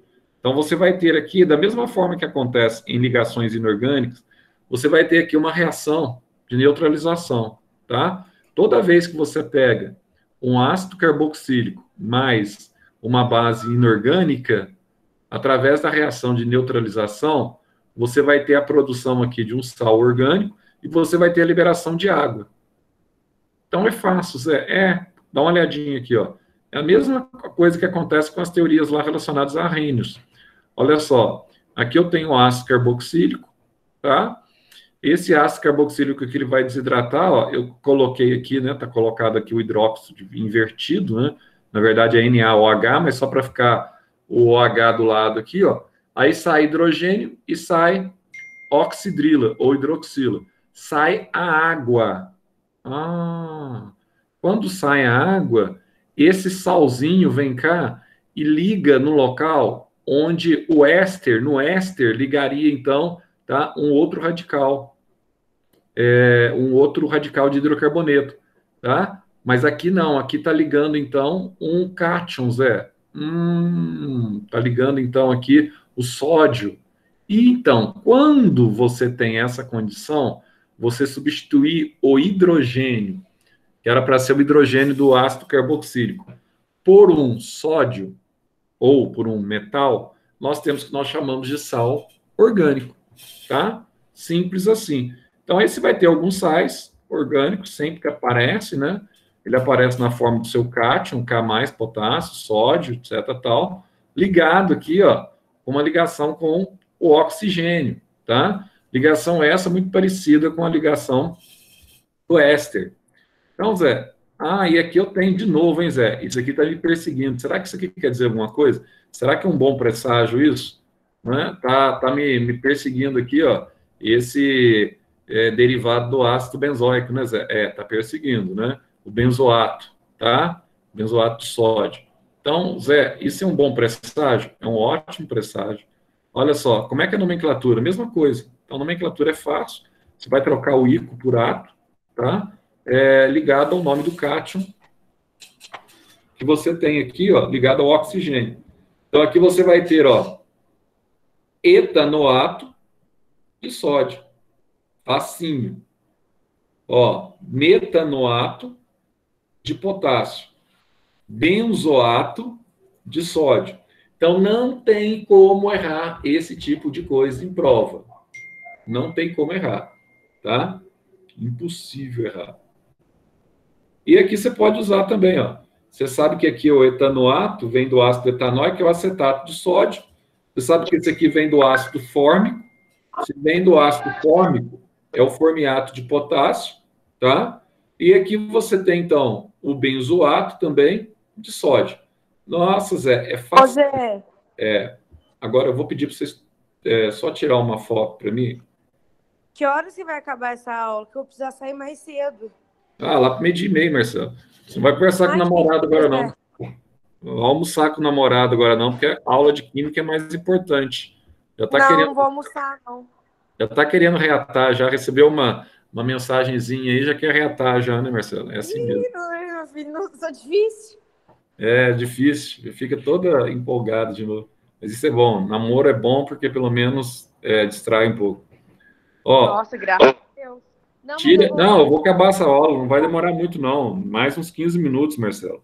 Então, você vai ter aqui, da mesma forma que acontece em ligações inorgânicas, você vai ter aqui uma reação de neutralização, tá? Toda vez que você pega um ácido carboxílico mais uma base inorgânica, através da reação de neutralização, você vai ter a produção aqui de um sal orgânico e você vai ter a liberação de água. Então é fácil, Zé. Dá uma olhadinha aqui, ó. É a mesma coisa que acontece com as teorias lá relacionadas a Arrhenius. Olha só, aqui eu tenho ácido carboxílico, tá? Esse ácido carboxílico que ele vai desidratar, ó, eu coloquei aqui, né? Tá colocado aqui o hidróxido invertido, né? Na verdade é NaOH, mas só para ficar o OH do lado aqui, ó. Aí sai hidrogênio e sai oxidrila ou hidroxila. Sai a água. Quando sai a água, esse salzinho vem cá e liga no local onde o éster, no éster, ligaria então, tá, um outro radical de hidrocarboneto, tá? Mas aqui não, aqui está ligando, então, um cátion, Zé. Está ligando, então, aqui o sódio. E, então, quando você tem essa condição, você substituir o hidrogênio, que era para ser o hidrogênio do ácido carboxílico, por um sódio ou por um metal, nós temos o que nós chamamos de sal orgânico, tá? Simples assim. Então, aí você vai ter alguns sais orgânicos, sempre que aparece, né? Ele aparece na forma do seu cátion, K+, potássio, sódio, etc, tal, ligado aqui, ó, uma ligação com o oxigênio, tá? Ligação essa muito parecida com a ligação do éster. Então, Zé, e aqui eu tenho de novo, hein, Zé? Isso aqui está me perseguindo. Será que isso aqui quer dizer alguma coisa? Será que é um bom presságio isso? Né? Tá me perseguindo aqui, ó, esse derivado do ácido benzoico, né, Zé? Tá perseguindo, né? O benzoato, tá? Benzoato de sódio. Então, Zé, isso é um bom presságio? É um ótimo presságio. Olha só, como é que é a nomenclatura? Mesma coisa. Então, a nomenclatura é fácil. Você vai trocar o ico por ato, tá? Ligado ao nome do cátion que você tem aqui, ó, ligado ao oxigênio. Então, aqui você vai ter, ó, etanoato de sódio. Facinho. Ó, metanoato de potássio. Benzoato de sódio. Então, não tem como errar esse tipo de coisa em prova. Não tem como errar, tá? Impossível errar. E aqui você pode usar também, ó. Você sabe que aqui o etanoato vem do ácido etanóico, que é o acetato de sódio. Você sabe que esse aqui vem do ácido fórmico. Se vem do ácido fórmico, é o formiato de potássio, tá? E aqui você tem, então, o benzoato também de sódio. Nossa, Zé, é fácil. Zé, Agora eu vou pedir para vocês só tirar uma foto para mim. que horas que vai acabar essa aula? Que eu vou precisar sair mais cedo. Lá para 12h30, Marcelo. Você não vai conversar com o namorado agora, não. Não vai almoçar com o namorado agora, não, porque a aula de química é mais importante. Não vou almoçar, não. Já está querendo reatar, já recebeu uma mensagenzinha aí, já quer reatar já, né, Marcelo? É assim mesmo. Meu filho, não sou difícil. É difícil, fica toda empolgada de novo. Mas isso é bom, namoro é bom porque pelo menos distrai um pouco. Ó, nossa, graças a Deus. Não, eu vou acabar essa aula, não vai demorar muito não, mais uns 15 minutos, Marcelo.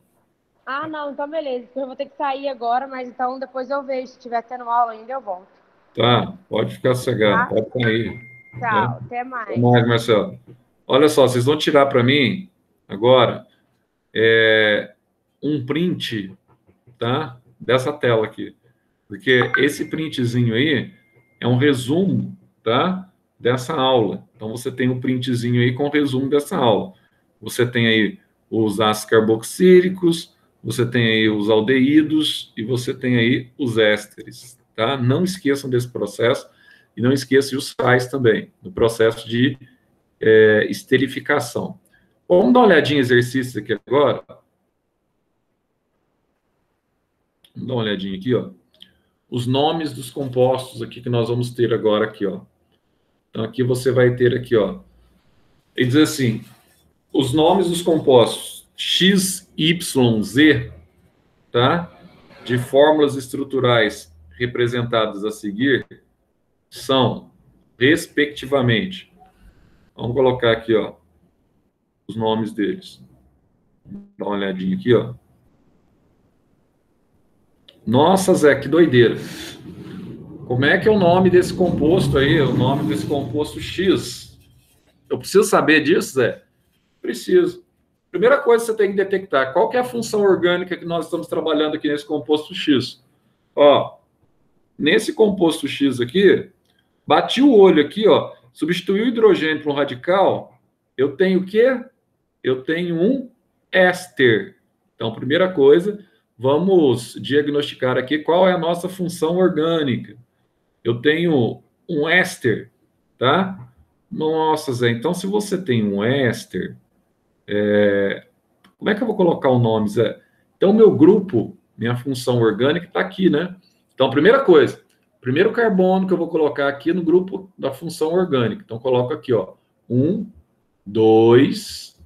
Não, então beleza, eu vou ter que sair agora, mas então depois eu vejo, se tiver tendo aula ainda eu volto. Tá, pode ficar sossegado, pode sair. Tchau, até mais. Até mais, Marcelo. Olha só, vocês vão tirar para mim agora um print, tá? Dessa tela aqui. Porque esse printzinho aí é um resumo, tá? Dessa aula. Então, você tem um printzinho aí com o resumo dessa aula. Você tem aí os ácidos carboxílicos, você tem aí os aldeídos e você tem aí os ésteres, tá? Não esqueçam desse processo e não esqueçam os sais também, no processo de esterificação. Vamos dar uma olhadinha em exercícios aqui agora. Vamos dar uma olhadinha aqui, ó. Os nomes dos compostos aqui que nós vamos ter agora aqui, ó. Então, aqui você vai ter aqui, ó. Ele diz assim, os nomes dos compostos X, Y, Z, tá? De fórmulas estruturais representadas a seguir são, respectivamente, vamos colocar aqui, ó, os nomes deles. Dá uma olhadinha aqui, ó. Nossa, Zé, que doideira. Como é que é o nome desse composto aí? O nome desse composto X? Eu preciso saber disso, Zé? Preciso. Primeira coisa que você tem que detectar, qual que é a função orgânica que nós estamos trabalhando aqui nesse composto X? Ó, nesse composto X aqui, bati o olho aqui, ó, substituí o hidrogênio por um radical, eu tenho o quê? Eu tenho um éster. Então, primeira coisa, vamos diagnosticar aqui qual é a nossa função orgânica. Eu tenho um éster, tá? Nossa, Zé, então se você tem um éster, como é que eu vou colocar o nome, Zé? Então, meu grupo, minha função orgânica está aqui, né? Então, primeira coisa, primeiro carbono que eu vou colocar aqui no grupo da função orgânica. Então, coloco aqui, ó, 1, 2,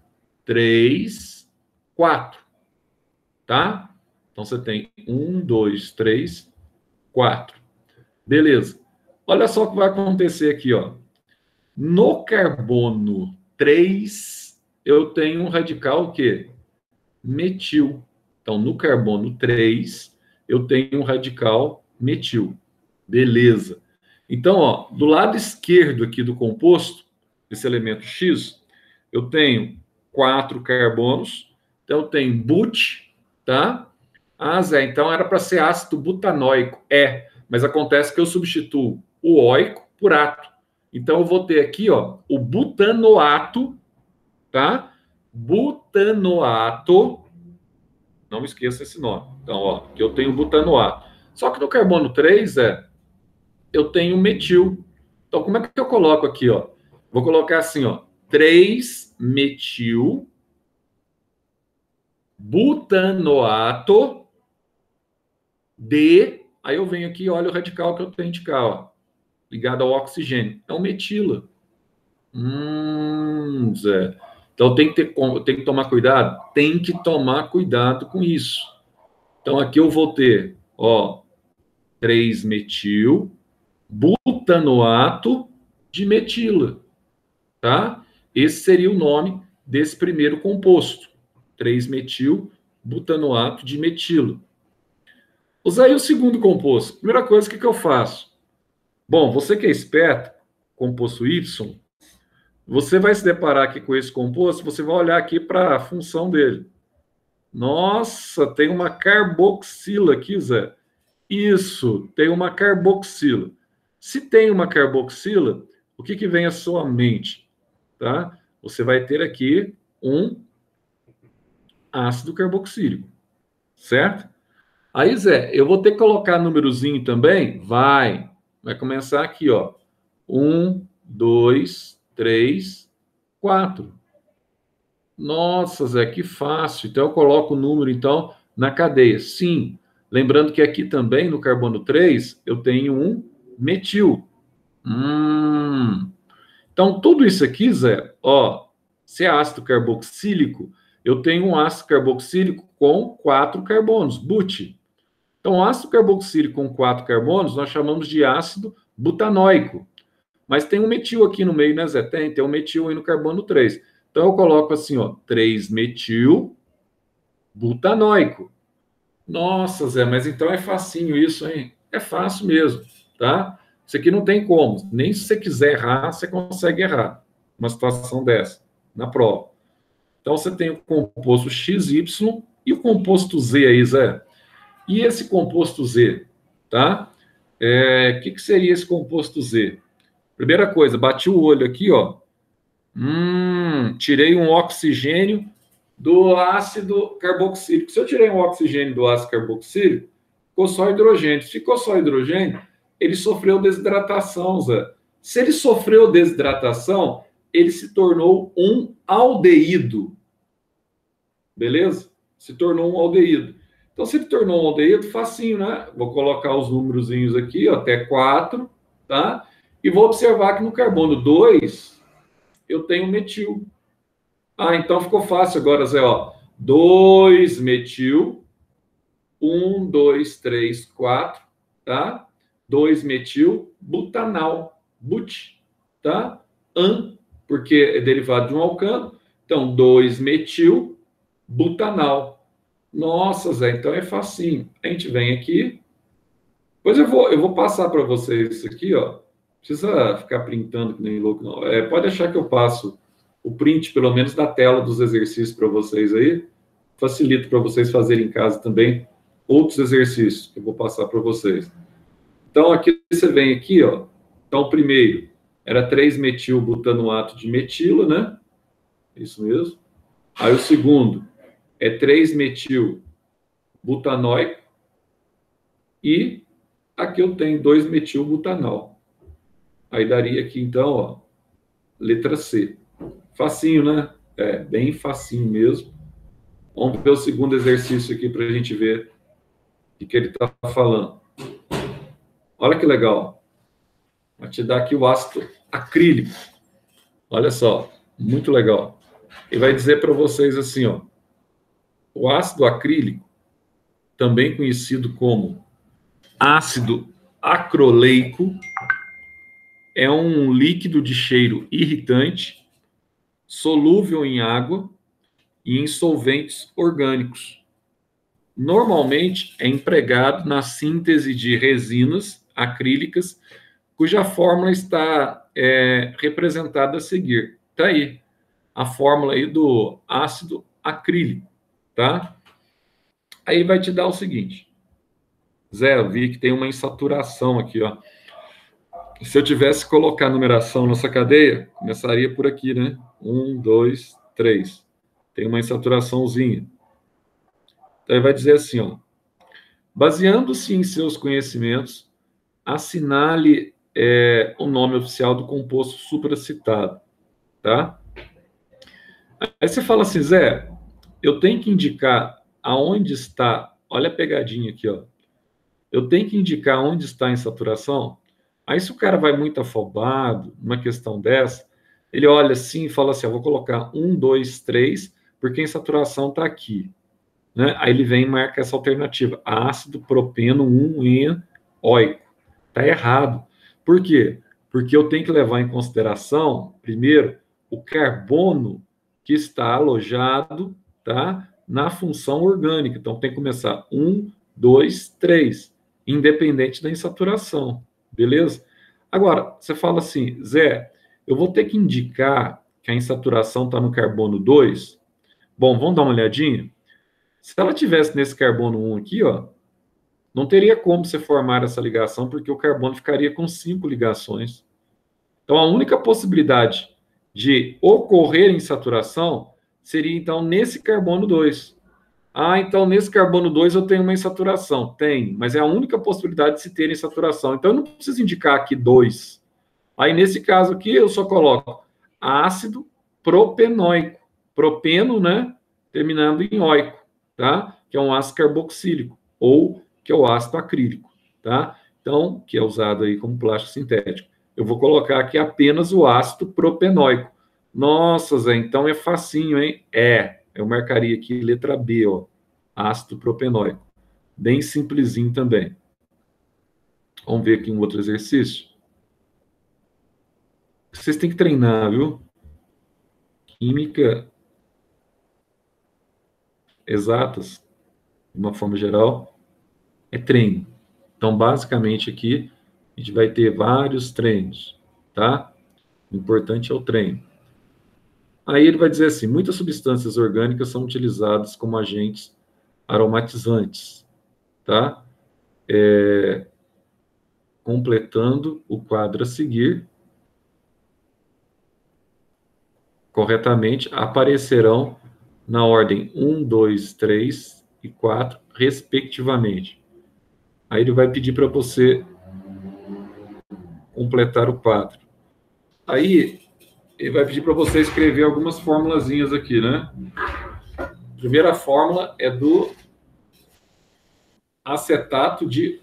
3, 4, tá? Então, você tem 1, 2, 3, 4. Beleza. Olha só o que vai acontecer aqui, ó. No carbono 3, eu tenho um radical o quê? Metil. Então, no carbono 3, eu tenho um radical metil. Beleza. Então, ó, do lado esquerdo aqui do composto, esse elemento X, eu tenho 4 carbonos. Então, eu tenho but, tá? Ah, Zé, então era para ser ácido butanoico. É, mas acontece que eu substituo o oico por ato. Então, eu vou ter aqui, ó, o butanoato, tá? Butanoato. Não esqueça esse nome. Então, ó, que eu tenho butanoato. Só que no carbono 3, eu tenho metil. Então, como é que eu coloco aqui, ó? Vou colocar assim, ó, 3-metil butanoato de... Aí eu venho aqui e olho o radical que eu tenho de cá, ó, ligado ao oxigênio. É um metila. Zé. Então tem que tomar cuidado? Tem que tomar cuidado com isso. Então aqui eu vou ter, ó, 3-metil butanoato de metila, tá? Esse seria o nome desse primeiro composto, 3-metil butanoato de metila. Usar aí o segundo composto. Primeira coisa, o que eu faço? Bom, você que é esperto, composto Y, você vai se deparar aqui com esse composto, você vai olhar aqui para a função dele. Nossa, tem uma carboxila aqui, Zé. Isso, tem uma carboxila. Se tem uma carboxila, o que vem à sua mente? Tá? Você vai ter aqui um ácido carboxílico, certo? Aí, Zé, eu vou ter que colocar númerozinho também? Vai começar aqui, ó. 1, 2, 3, 4. Nossa, Zé, que fácil. Então, eu coloco o número, então, na cadeia. Sim. Lembrando que aqui também, no carbono 3, eu tenho um metil. Então, tudo isso aqui, Zé, ó, se é ácido carboxílico, eu tenho um ácido carboxílico com 4 carbonos, but. Então, ácido carboxílico com 4 carbonos, nós chamamos de ácido butanoico. Mas tem um metil aqui no meio, né, Zé? Tem um metil aí no carbono 3. Então, eu coloco assim, ó, 3-metil butanoico. Nossa, Zé, mas então é facinho isso, hein? É fácil mesmo, tá? Isso aqui não tem como. Nem se você quiser errar, você consegue errar uma situação dessa, na prova. Então, você tem o composto XY e o composto Z aí, Zé. E esse composto Z, tá? O que seria esse composto Z? Primeira coisa, bati o olho aqui, ó. Tirei um oxigênio do ácido carboxílico. Se eu tirei um oxigênio do ácido carboxílico, ficou só hidrogênio. Se ficou só hidrogênio, ele sofreu desidratação, Zé. Se ele sofreu desidratação, ele se tornou um aldeído. Beleza? Se tornou um aldeído. Então, se ele tornou um aldeído, facinho, né? Vou colocar os númerozinhos aqui, ó, até 4, tá? E vou observar que no carbono 2, eu tenho metil. Então ficou fácil agora, Zé, ó. 2-metil, 1, 2, 3, 4, tá? 2-metil butanal, but, tá? Porque é derivado de um alcano. Então, 2-metil butanal. Nossa, Zé, então é facinho. A gente vem aqui. Depois eu vou passar para vocês isso aqui, ó. Não precisa ficar printando que nem louco, não. Pode deixar que eu passo o print, pelo menos, da tela dos exercícios para vocês aí. Facilita para vocês fazerem em casa também outros exercícios que eu vou passar para vocês. Então, aqui você vem aqui, ó. Então, o primeiro era 3-metil butanoato de metila, né? Isso mesmo. Aí o segundo é 3-metil butanoico. E aqui eu tenho 2-metil butanal. Aí daria aqui, então, ó, letra C. Facinho, né? Bem facinho mesmo. Vamos ver o segundo exercício aqui para a gente ver o que ele está falando. Olha que legal. Vai te dar aqui o ácido acrílico. Olha só, muito legal. Ele vai dizer para vocês assim, ó. O ácido acrílico, também conhecido como ácido acroleico, é um líquido de cheiro irritante, solúvel em água e em solventes orgânicos. Normalmente é empregado na síntese de resinas acrílicas, cuja fórmula está representada a seguir. Está aí a fórmula aí do ácido acrílico, tá? Aí vai te dar o seguinte. Zé, eu vi que tem uma insaturação aqui, ó. Se eu tivesse que colocar a numeração nessa cadeia, começaria por aqui, né? 1, 2, 3. Tem uma insaturaçãozinha. Então, ele vai dizer assim, ó. Baseando-se em seus conhecimentos, assinale o nome oficial do composto supracitado, tá? Aí você fala assim, Zé, eu tenho que indicar aonde está, olha a pegadinha aqui, ó. Eu tenho que indicar onde está a insaturação. Aí se o cara vai muito afobado, numa questão dessa, ele olha assim e fala assim, eu vou colocar 1, 2, 3, porque a insaturação está aqui. Né? Aí ele vem e marca essa alternativa, ácido propeno 1-enoico. Está errado. Por quê? Porque eu tenho que levar em consideração, primeiro, o carbono que está alojado, tá, na função orgânica. Então tem que começar 1, 2, 3, independente da insaturação. Beleza? Agora, você fala assim, Zé, eu vou ter que indicar que a insaturação está no carbono 2? Bom, vamos dar uma olhadinha? Se ela tivesse nesse carbono 1 aqui, ó, não teria como você formar essa ligação, porque o carbono ficaria com 5 ligações. Então, a única possibilidade de ocorrer insaturação seria, então, nesse carbono 2. Ah, então, nesse carbono 2 eu tenho uma insaturação. Tem, mas é a única possibilidade de se ter insaturação. Então, eu não preciso indicar aqui 2. Aí, nesse caso aqui, eu só coloco ácido propenoico. Propeno, né? Terminando em oico, tá? Que é um ácido carboxílico, ou que é o ácido acrílico, tá? Então, que é usado aí como plástico sintético. Eu vou colocar aqui apenas o ácido propenoico. Nossa, Zé, então é facinho, hein? Eu marcaria aqui letra B, ó, ácido propenoico. Bem simplesinho também. Vamos ver aqui um outro exercício. Vocês têm que treinar, viu? Química exatas, de uma forma geral, é treino. Então, basicamente aqui, a gente vai ter vários treinos, tá? O importante é o treino. Aí ele vai dizer assim, muitas substâncias orgânicas são utilizadas como agentes aromatizantes, tá? Completando o quadro a seguir, corretamente, aparecerão na ordem 1, 2, 3 e 4, respectivamente. Aí ele vai pedir para você completar o quadro. Aí ele vai pedir para você escrever algumas formulazinhas aqui, né? A primeira fórmula é do acetato de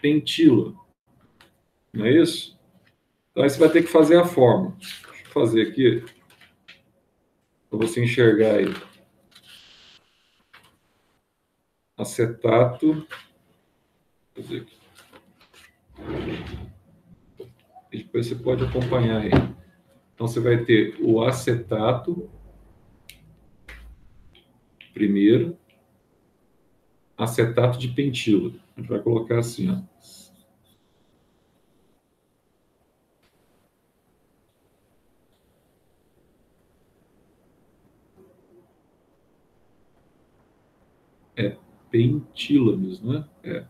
pentila. Não é isso? Então aí você vai ter que fazer a fórmula. Deixa eu fazer aqui para você enxergar aí. Acetato. Vou fazer aqui. E depois você pode acompanhar aí. Então você vai ter o acetato primeiro, acetato de pentila. A gente vai colocar assim, ó. É pentila mesmo, né? É.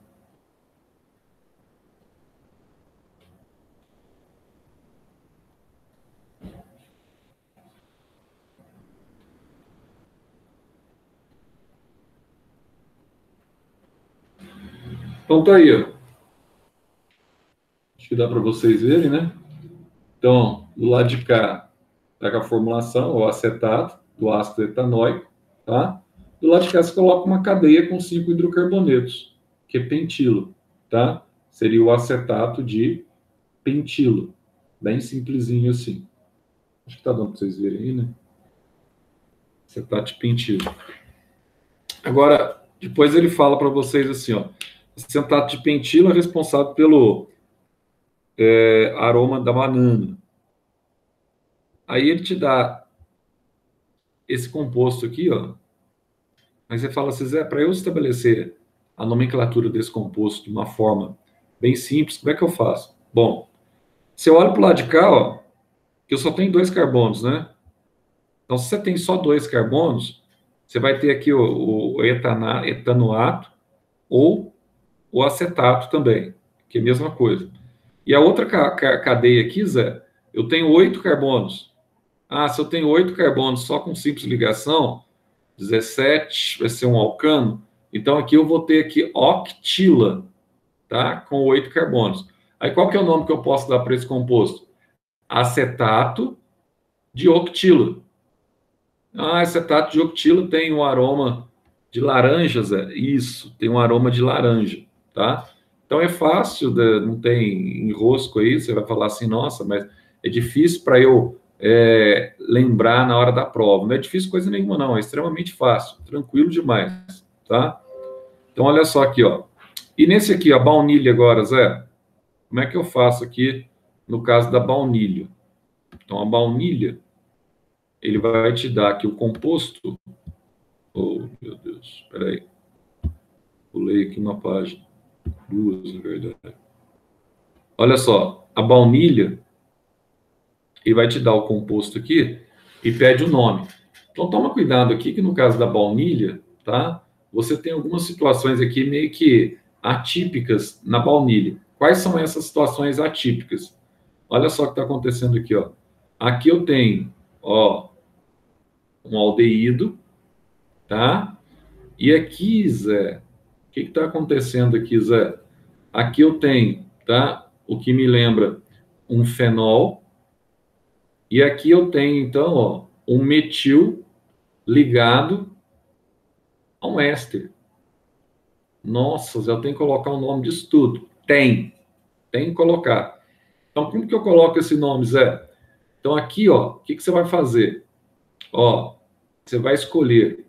Então tá aí, ó. Acho que dá para vocês verem, né? Então, do lado de cá, tá com a formulação, o acetato do ácido etanóico, tá? Do lado de cá, você coloca uma cadeia com 5 hidrocarbonetos, que é pentilo, tá? Seria o acetato de pentilo. Bem simplesinho assim. Acho que tá dando para vocês verem aí, né? Acetato de pentilo. Agora, depois ele fala para vocês assim, ó, acetato de pentila é responsável pelo aroma da banana. Aí ele te dá esse composto aqui, ó. Aí você fala assim, Zé, para eu estabelecer a nomenclatura desse composto de uma forma bem simples, como é que eu faço? Bom, se eu olho para o lado de cá, ó, que eu só tenho 2 carbonos, né? Então, se você tem só 2 carbonos, você vai ter aqui o etanoato ou o acetato também, que é a mesma coisa. E a outra cadeia aqui, Zé, eu tenho 8 carbonos. Ah, se eu tenho 8 carbonos só com simples ligação, 17 vai ser um alcano. Então, aqui eu vou ter aqui octila, tá? Com 8 carbonos. Aí, qual que é o nome que eu posso dar para esse composto? Acetato de octila. Ah, acetato de octila tem um aroma de laranja, Zé. Isso, tem um aroma de laranja, tá? Então é fácil, não tem enrosco aí, você vai falar assim, nossa, mas é difícil para eu lembrar na hora da prova. Não é difícil coisa nenhuma, não, é extremamente fácil, tranquilo demais, tá? Então olha só aqui, ó. E nesse aqui, a baunilha agora, Zé, como é que eu faço aqui no caso da baunilha? Então a baunilha, ele vai te dar aqui o composto. Oh, meu Deus, espera aí. Pulei aqui uma página. 2, na verdade. Olha só, a baunilha, ele vai te dar o composto aqui e pede o nome. Então, toma cuidado aqui que no caso da baunilha, tá? Você tem algumas situações aqui meio que atípicas na baunilha. Quais são essas situações atípicas? Olha só o que está acontecendo aqui, ó. Aqui eu tenho, ó, um aldeído, tá? E aqui, Zé, o que está acontecendo aqui, Zé? Aqui eu tenho, tá? O que me lembra um fenol. E aqui eu tenho, então, ó, um metil ligado a um éster. Nossa, Zé, eu tenho que colocar o nome disso tudo. Tem que colocar. Então, como que eu coloco esse nome, Zé? Então, aqui, ó, o que você vai fazer? Ó, você vai escolher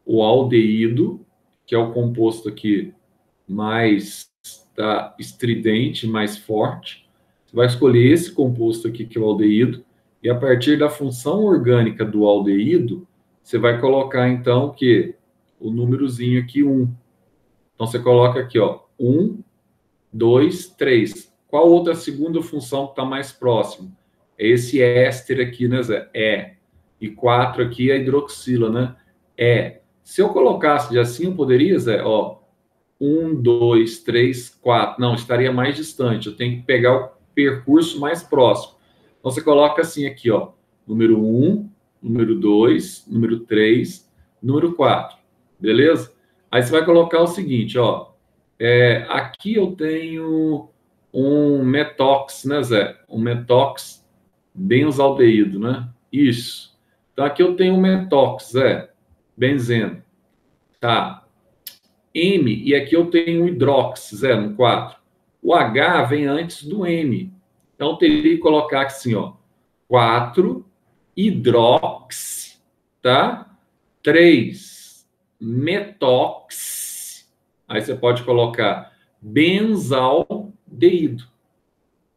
o aldeído, que é o composto aqui mais estridente, mais forte. Você vai escolher esse composto aqui, que é o aldeído, e a partir da função orgânica do aldeído, você vai colocar, então, o quê? O númerozinho aqui, 1. Então, você coloca aqui, ó, 1, 2, 3. Qual outra segunda função que está mais próximo? É esse éster aqui, né, Zé? E 4 aqui é a hidroxila, né? Se eu colocasse de assim, eu poderia, Zé, ó, 1, 2, 3, 4. Não, estaria mais distante. Eu tenho que pegar o percurso mais próximo. Então, você coloca assim aqui, ó. Número 1, número 2, número 3, número 4. Beleza? Aí você vai colocar o seguinte, ó. Aqui eu tenho um metox, né, Zé? Um metox benzaldeído, né? Isso. Então, aqui eu tenho um metox, Zé. Benzeno. Tá. M, e aqui eu tenho um hidrox, Zé, no 4. O H vem antes do M. Então, eu teria que colocar assim, ó, 4 hidrox, tá? 3 metox. Aí você pode colocar benzaldeído.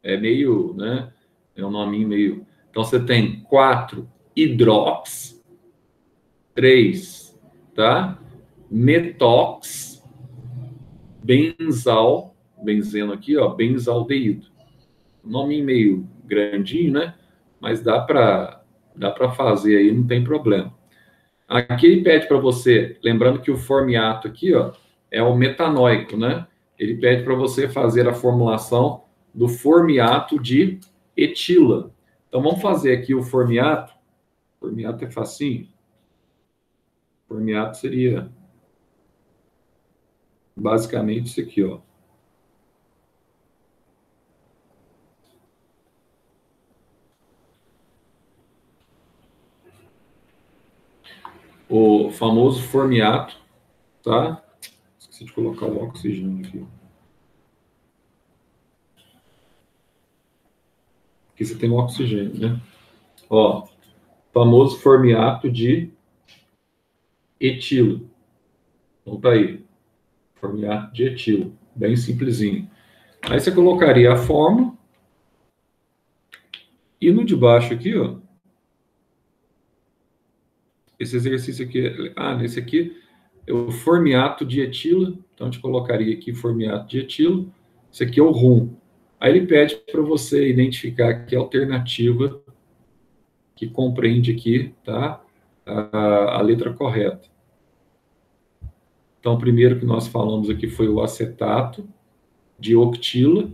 É meio, né? É um nominho meio. Então, você tem 4 hidrox, 3, tá? Metox, benzeno aqui, ó, benzaldeído. Nome meio grandinho, né? Mas dá para fazer aí, não tem problema. Aqui ele pede para você, lembrando que o formiato aqui, ó, é o metanóico, né? Ele pede para você fazer a formulação do formiato de etila. Então vamos fazer aqui o formiato. Formiato é facinho. Formiato seria basicamente isso aqui, ó. O famoso formiato, tá? Esqueci de colocar o oxigênio aqui. Aqui você tem o oxigênio, né? Ó, famoso formiato de etilo. Então tá aí, formiato de etilo, bem simplesinho. Aí você colocaria a fórmula, e no de baixo aqui, ó, esse exercício aqui, nesse aqui é o formiato de etilo, então a gente colocaria aqui formiato de etilo, esse aqui é o rum. Aí ele pede para você identificar que alternativa que compreende aqui, tá, a letra correta. Então, o primeiro que nós falamos aqui foi o acetato de octila,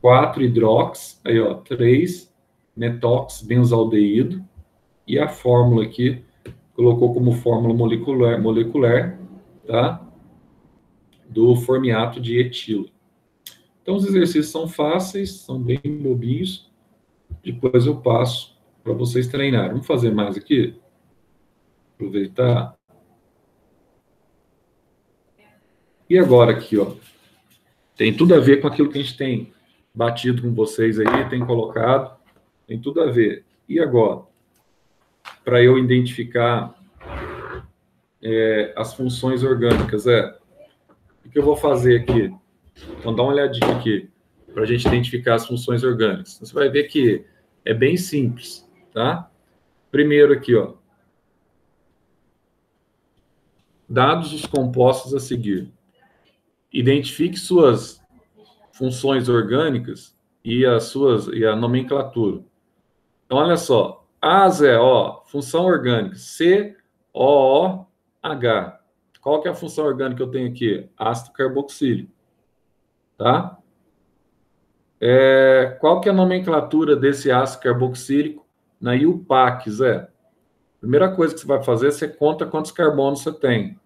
4-hidrox, aí ó, 3-metox-benzaldeído, e a fórmula aqui, colocou como fórmula molecular, tá, do formiato de etilo. Então, os exercícios são fáceis, são bem bobinhos, depois eu passo para vocês treinarem. Vamos fazer mais aqui? Aproveitar. E agora aqui, ó, tem tudo a ver com aquilo que a gente tem batido com vocês aí, tem colocado, tem tudo a ver. E agora? Para eu identificar as funções orgânicas, o que eu vou fazer aqui? Então, dá uma olhadinha aqui, para a gente identificar as funções orgânicas. Você vai ver que é bem simples, tá? Primeiro aqui, ó, dados os compostos a seguir, identifique suas funções orgânicas e a nomenclatura. Então, olha só, AZO, função orgânica, COOH. Qual que é a função orgânica que eu tenho aqui? Ácido carboxílico, tá? Qual que é a nomenclatura desse ácido carboxílico na IUPAC, Zé? Primeira coisa que você vai fazer, você conta quantos carbonos você tem.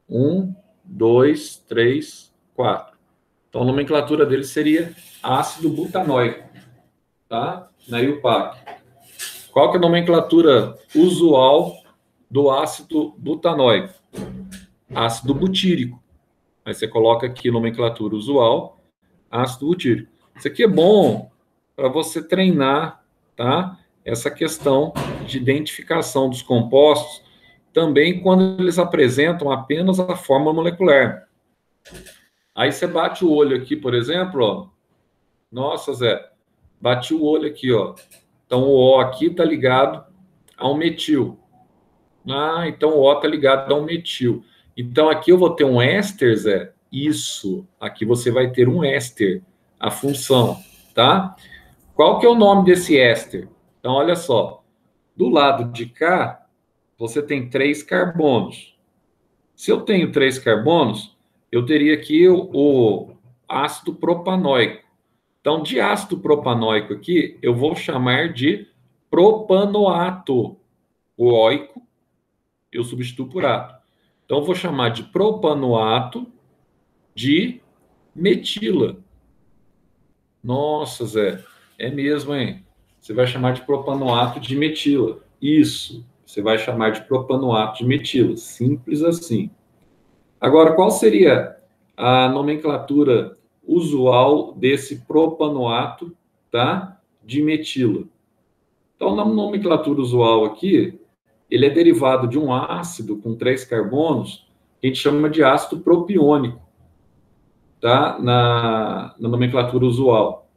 1, 2, 3, 4. Então, a nomenclatura dele seria ácido butanóico, tá? Na IUPAC. Qual que é a nomenclatura usual do ácido butanóico? Ácido butírico. Aí você coloca aqui nomenclatura usual, ácido butírico. Isso aqui é bom para você treinar, tá? Essa questão de identificação dos compostos, também quando eles apresentam apenas a forma molecular. Aí você bate o olho aqui, por exemplo, ó. Nossa, Zé, bati o olho aqui, ó. Então, o O aqui está ligado ao metil. Então o O está ligado ao metil. Então, aqui eu vou ter um éster, Zé. Isso. Aqui você vai ter um éster, a função, tá? Qual que é o nome desse éster? Então, olha só. Do lado de cá, você tem 3 carbonos. Se eu tenho 3 carbonos, eu teria aqui o ácido propanóico. Então, de ácido propanóico aqui, eu vou chamar de propanoato. O óico, eu substituo por ato. Então, eu vou chamar de propanoato de metila. Nossa, Zé, é mesmo, hein? Você vai chamar de propanoato de metila. Isso, você vai chamar de propanoato de metila. Simples assim. Agora, qual seria a nomenclatura usual desse propanoato, tá? De metila? Então, na nomenclatura usual aqui, ele é derivado de um ácido com 3 carbonos, que a gente chama de ácido propiônico, tá? Na nomenclatura usual,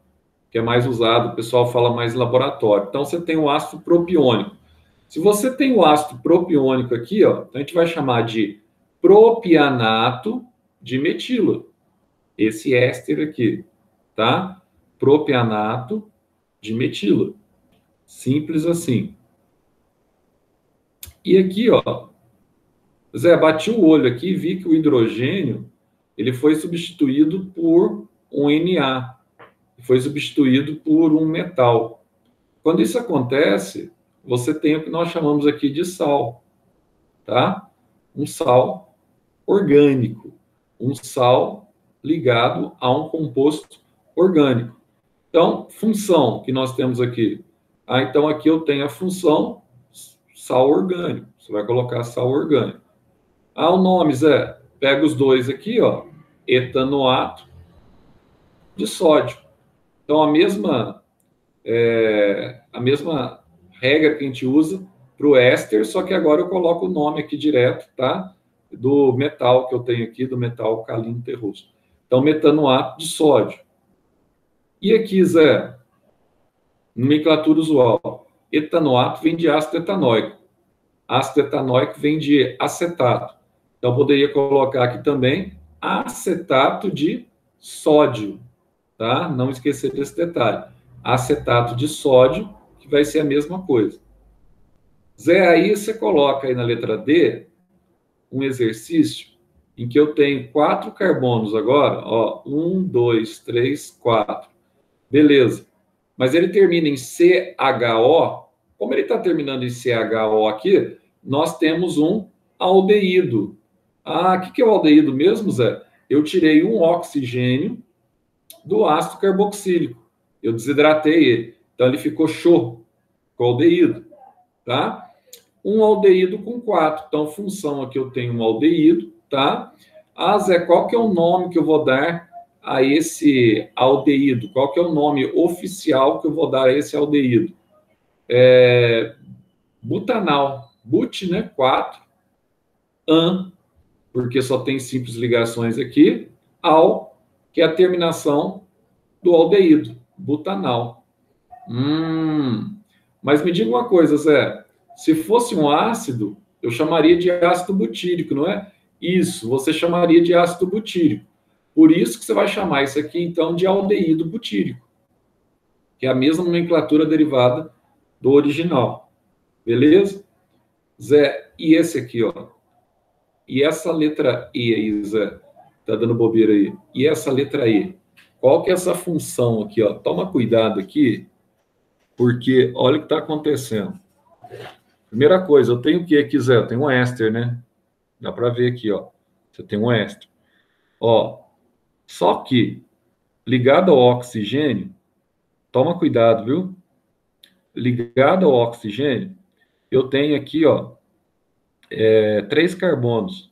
que é mais usado, o pessoal fala mais em laboratório. Então, você tem o ácido propiônico. Se você tem o ácido propiônico aqui, ó, então a gente vai chamar de propianato de metila. Esse éster aqui, tá? Propianato de metila. Simples assim. E aqui, ó, Zé, bati o olho aqui e vi que o hidrogênio ele foi substituído por um Na, foi substituído por um metal. Quando isso acontece, você tem o que nós chamamos aqui de sal, tá? Um sal orgânico, um sal ligado a um composto orgânico. Então, função que nós temos aqui. Então aqui eu tenho a função sal orgânico. Você vai colocar sal orgânico. O nome, Zé, pega os dois aqui, ó, etanoato de sódio. Então, a mesma regra que a gente usa para o éster, só que agora eu coloco o nome aqui direto, tá? do metal que eu tenho aqui, do metal alcalino terroso. Então, metanoato de sódio. E aqui, Zé, nomenclatura usual. Etanoato vem de ácido etanóico. Ácido etanóico vem de acetato. Então, poderia colocar aqui também acetato de sódio, tá? Não esquecer desse detalhe. Acetato de sódio, que vai ser a mesma coisa. Zé, aí você coloca aí na letra D um exercício em que eu tenho 4 carbonos agora, ó, 1, 2, 3, 4. Beleza. Mas ele termina em CHO. Como ele está terminando em CHO aqui, nós temos um aldeído. Ah, o que é o aldeído mesmo, Zé? Eu tirei um oxigênio do ácido carboxílico. Eu desidratei ele. Então, ele ficou show, com aldeído. Tá? Um aldeído com 4. Então, função aqui eu tenho um aldeído, tá? Ah, Zé, qual que é o nome que eu vou dar a esse aldeído? Qual que é o nome oficial que eu vou dar a esse aldeído? Butanal. But, né? 4. An, porque só tem simples ligações aqui. Al, que é a terminação do aldeído. Butanal. Mas me diga uma coisa, Zé. Se fosse um ácido, eu chamaria de ácido butírico, não é? Isso, você chamaria de ácido butírico. Por isso que você vai chamar isso aqui, então, de aldeído butírico, que é a mesma nomenclatura derivada do original. Beleza? Zé, e esse aqui, ó. E essa letra E aí, Zé? Tá dando bobeira aí. E essa letra E? Qual que é essa função aqui, ó? Toma cuidado aqui, porque olha o que está acontecendo. Primeira coisa, eu tenho o que aqui, Zé? Eu tenho um éster, né? Dá para ver aqui, ó. Você tem um éster. Ó, só que, ligado ao oxigênio, toma cuidado, viu? Ligado ao oxigênio, eu tenho aqui, ó, 3 carbonos.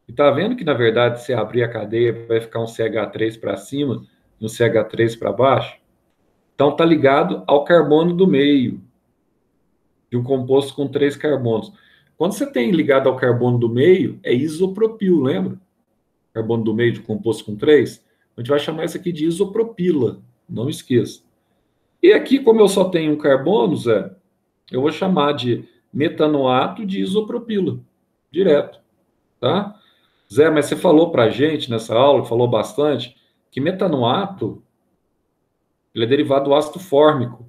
E tá vendo que, na verdade, se abrir a cadeia, vai ficar um CH3 para cima e um CH3 para baixo? Então, tá ligado ao carbono do meio, de um composto com 3 carbonos. Quando você tem ligado ao carbono do meio, é isopropil, lembra? Carbono do meio de composto com 3. A gente vai chamar isso aqui de isopropila, não esqueça. E aqui, como eu só tenho um carbono, Zé, eu vou chamar de metanoato de isopropila, direto, tá? Zé, mas você falou pra gente nessa aula, falou bastante, que metanoato, ele é derivado do ácido fórmico.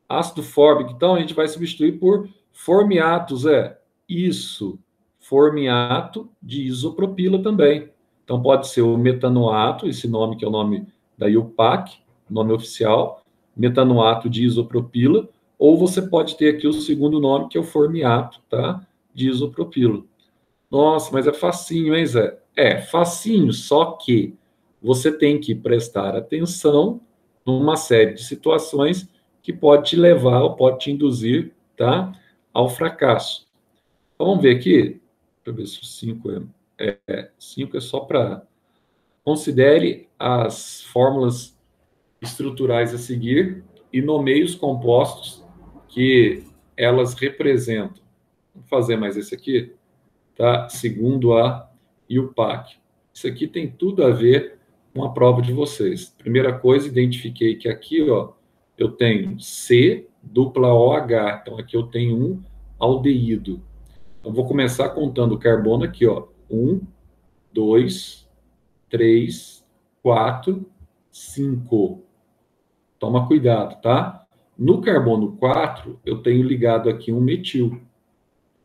Ácido fórmico, então, a gente vai substituir por formiato, Zé. Isso, formiato de isopropila também. Então, pode ser o metanoato, esse nome que é o nome da IUPAC, nome oficial, metanoato de isopropila, ou você pode ter aqui o segundo nome, que é o formiato, tá? De isopropila. Nossa, mas é facinho, hein, Zé? É, facinho, só que você tem que prestar atenção numa série de situações que pode te levar ou pode te induzir, tá, ao fracasso. Então, vamos ver aqui. Deixa eu ver se o 5 5 é só para... Considere as fórmulas estruturais a seguir e nomeie os compostos que elas representam. Vou fazer mais esse aqui, tá? Segundo a IUPAC. Isso aqui tem tudo a ver com a prova de vocês. Primeira coisa, identifiquei que aqui, ó, eu tenho C dupla OH. Então, aqui eu tenho um aldeído. Então, vou começar contando o carbono aqui, ó. 1, 2, 3, 4, 5. Toma cuidado, tá? No carbono 4, eu tenho ligado aqui um metil.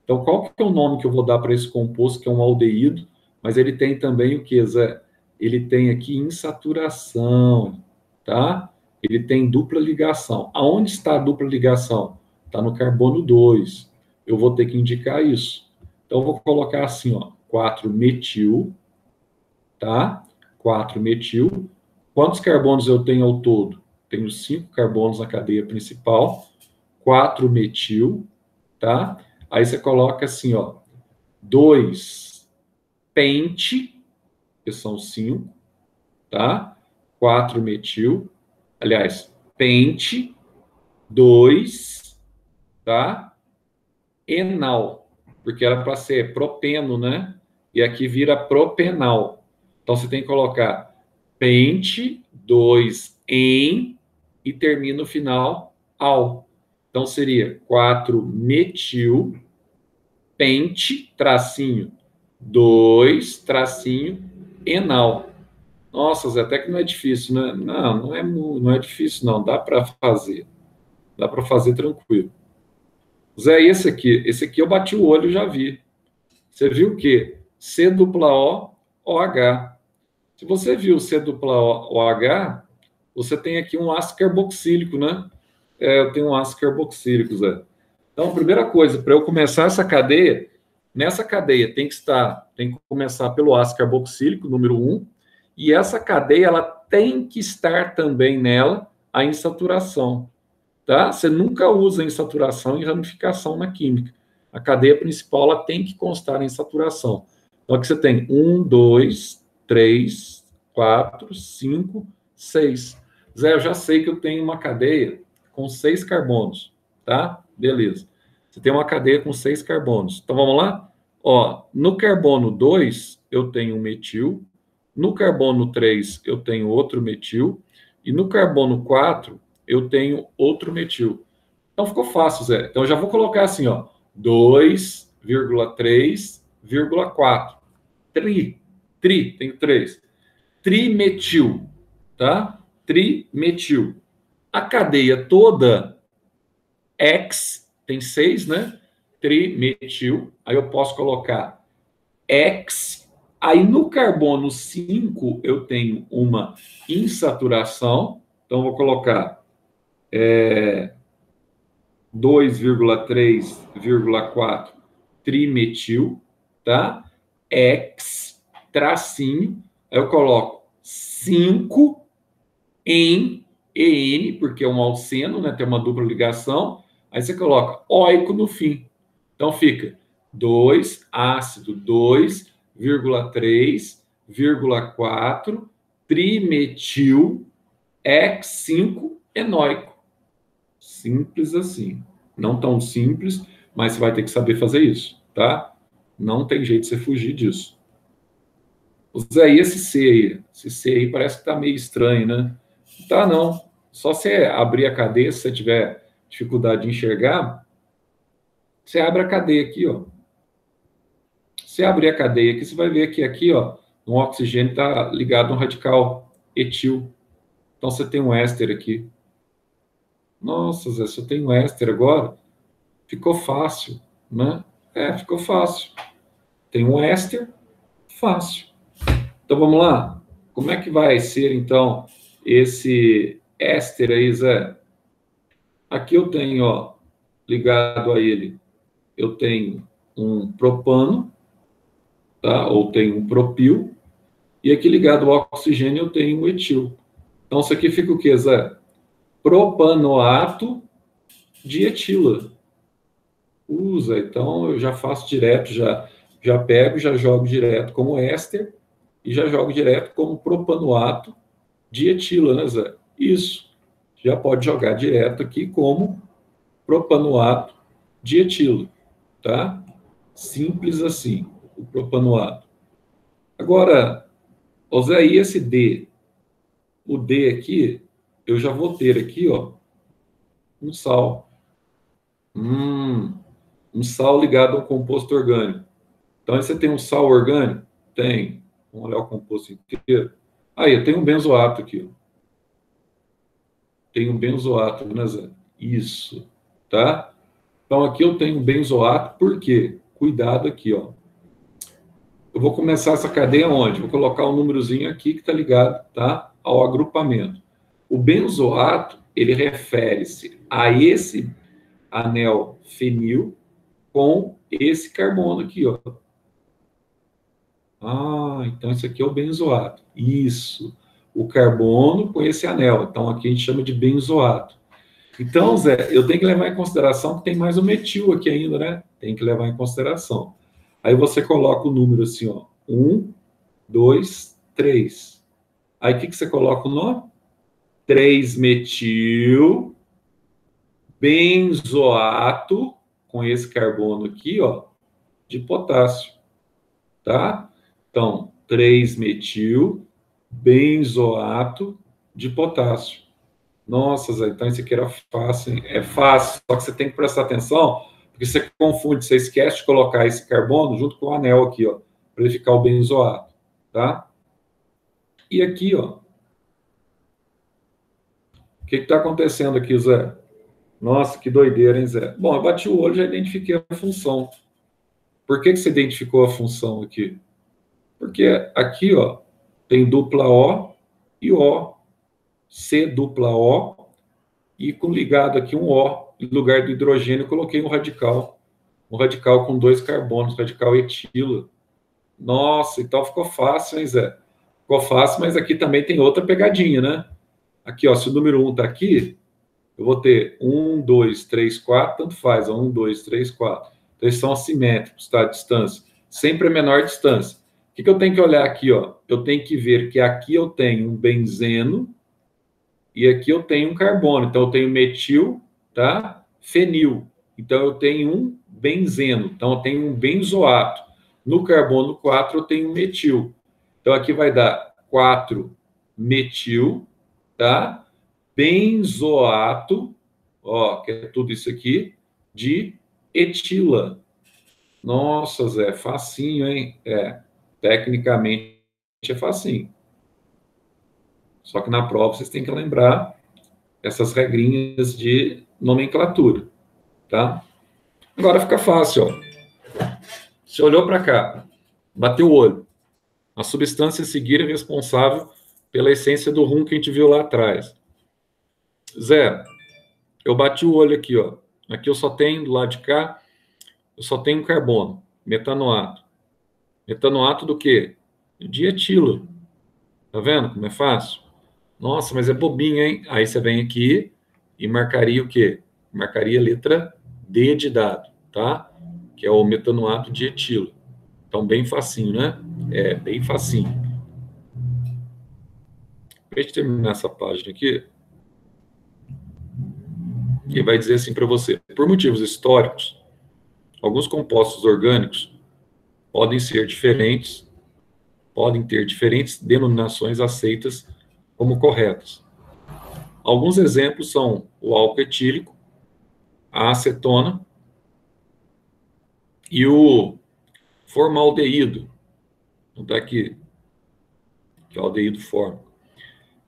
Então, qual que é o nome que eu vou dar para esse composto, que é um aldeído? Mas ele tem também o que, Zé? Ele tem aqui insaturação, tá? Ele tem dupla ligação. Aonde está a dupla ligação? Está no carbono 2. Eu vou ter que indicar isso. Então, eu vou colocar assim, ó, 4-metil, tá? 4-metil. Quantos carbonos eu tenho ao todo? Tenho 5 carbonos na cadeia principal. 4-metil, tá? Aí você coloca assim, ó, 2-pente, que são 5, tá? 4-metil. Aliás, pente, 2, tá? Enal, porque era para ser propeno, né? e aqui vira propenal. Então, você tem que colocar pente, 2-en, e termina no final, al. Então, seria 4-metil, pente, tracinho, 2, tracinho, enal. Nossa, Zé, até que não é difícil, né? Não, não é difícil, não. Dá para fazer. Dá para fazer tranquilo. Zé, esse aqui eu bati o olho e já vi. Você viu o quê? C dupla O, OH. Se você viu C dupla O, OH, você tem aqui um ácido carboxílico, né? Eu tenho um ácido carboxílico, Zé. Então, a primeira coisa, para eu começar essa cadeia, nessa cadeia tem que começar pelo ácido carboxílico, número 1, e essa cadeia, ela tem que estar também nela a insaturação, tá? Você nunca usa insaturação e ramificação na química. A cadeia principal, ela tem que constar em saturação. Então, aqui você tem 1, 2, 3, 4, 5, 6. Zé, eu já sei que eu tenho uma cadeia com 6 carbonos, tá? Beleza. Você tem uma cadeia com 6 carbonos. Então, vamos lá? Ó, no carbono 2, eu tenho um metil. No carbono 3, eu tenho outro metil. E no carbono 4, eu tenho outro metil. Então, ficou fácil, Zé. Então, eu já vou colocar assim, ó. 2,3,4. Tenho 3. Trimetil, tá? Trimetil. A cadeia toda, X, tem 6, né? Trimetil. Aí eu posso colocar X. Aí no carbono 5, eu tenho uma insaturação. Então, vou colocar 2,3,4 trimetil, tá? X, tracinho. Aí eu coloco 5 em EN, porque é um alceno, né? Tem uma dupla ligação. Aí você coloca oico no fim. Então fica 2, ácido 2,3,4 trimetil X5 enóico. Simples assim. Não tão simples, mas você vai ter que saber fazer isso, tá? Não tem jeito de você fugir disso. Zé, e esse C aí? Esse C aí parece que tá meio estranho, né? Tá, não. Só você abrir a cadeia, se você tiver dificuldade de enxergar, você abre a cadeia aqui, ó. Se abrir a cadeia aqui, você vai ver que aqui, ó, um oxigênio está ligado a um radical etil. Então, você tem um éster aqui. Nossa, Zé, se eu tenho um éster agora, ficou fácil, né? Ficou fácil. Tem um éster, fácil. Então, vamos lá? Como é que vai ser, então, esse éster aí, Zé? Aqui eu tenho, ó, ligado a ele, eu tenho um propano, tá? Ou tenho um propil, e aqui ligado ao oxigênio eu tenho um etil. Então, isso aqui fica o quê, Zé? Propanoato de etila. Usa, então eu já faço direto, já pego, já jogo direto como éster e já jogo direto como propanoato de etila, né, Zé? Isso. Já pode jogar direto aqui como propanoato de etila, tá? Simples assim, o propanoato. Agora, ô Zé, e esse D? O D aqui, eu já vou ter aqui, ó, um sal. Um sal ligado a um composto orgânico. Então, aí você tem um sal orgânico? Tem. Vamos olhar o composto inteiro. Aí, eu tenho um benzoato aqui. Ó. Tem um benzoato, né, Zé? Isso. Tá? Então, aqui eu tenho um benzoato, por quê? Cuidado aqui, ó. Eu vou começar essa cadeia onde? Vou colocar um númerozinho aqui que está ligado, tá? Ao agrupamento. O benzoato, ele refere-se a esse anel fenil com esse carbono aqui, ó. Ah, então isso aqui é o benzoato. Isso. O carbono com esse anel. Então aqui a gente chama de benzoato. Então, Zé, eu tenho que levar em consideração que tem mais o metil aqui ainda, né? Tem que levar em consideração. Aí você coloca o número assim, ó. 1, 2, 3. Aí o que você coloca o nome? 3-metil benzoato com esse carbono aqui, ó, de potássio. tá? Então, 3-metil benzoato de potássio. Nossa, Zé, então isso aqui era fácil, hein? É fácil, só que você tem que prestar atenção, porque você confunde, você esquece de colocar esse carbono junto com o anel aqui, ó, para ele ficar o benzoato, tá? E aqui, ó, o que está acontecendo aqui, Zé? Nossa, que doideira, hein, Zé? Bom, eu bati o olho e já identifiquei a função. Por que você identificou a função aqui? Porque aqui, ó, tem dupla O e O, C dupla O, e com ligado aqui um O, em lugar do hidrogênio, eu coloquei um radical com 2 carbonos, radical etilo. Nossa, então ficou fácil, hein, Zé? Ficou fácil, mas aqui também tem outra pegadinha, né? Aqui, ó, se o número 1 está aqui, eu vou ter 1, 2, 3, 4, tanto faz, ó, 1, 2, 3, 4. Então, eles são assimétricos, tá? A distância. Sempre a menor distância. O que eu tenho que olhar aqui, ó? Eu tenho que ver que aqui eu tenho um benzeno e aqui eu tenho um carbono. Então, eu tenho metil, tá? Fenil. Então, eu tenho um benzeno. Então, eu tenho um benzoato. No carbono 4, eu tenho um metil. Então, aqui vai dar 4-metil, tá? Benzoato, ó, que é tudo isso aqui, de etila. Nossa, Zé, facinho, hein? Tecnicamente é facinho. Só que na prova vocês têm que lembrar essas regrinhas de nomenclatura, tá? Agora fica fácil, ó. Você olhou para cá, bateu o olho. A substância a seguir é responsável pela essência do rum que a gente viu lá atrás. Zé, eu bati o olho aqui, ó. Aqui eu só tenho, do lado de cá, eu só tenho um carbono, metanoato. Metanoato do quê? De etilo. Tá vendo como é fácil? Nossa, mas é bobinho, hein? Aí você vem aqui e marcaria o quê? Marcaria a letra D de dado, tá? Que é o metanoato de etilo. Então, bem facinho, né? Bem facinho. Para a gente terminar essa página aqui, ele vai dizer assim para você: por motivos históricos, alguns compostos orgânicos podem ser diferentes, podem ter diferentes denominações aceitas como corretas. Alguns exemplos são o álcool etílico, a acetona e o formaldeído. Está aqui, que é o aldeído fórmico.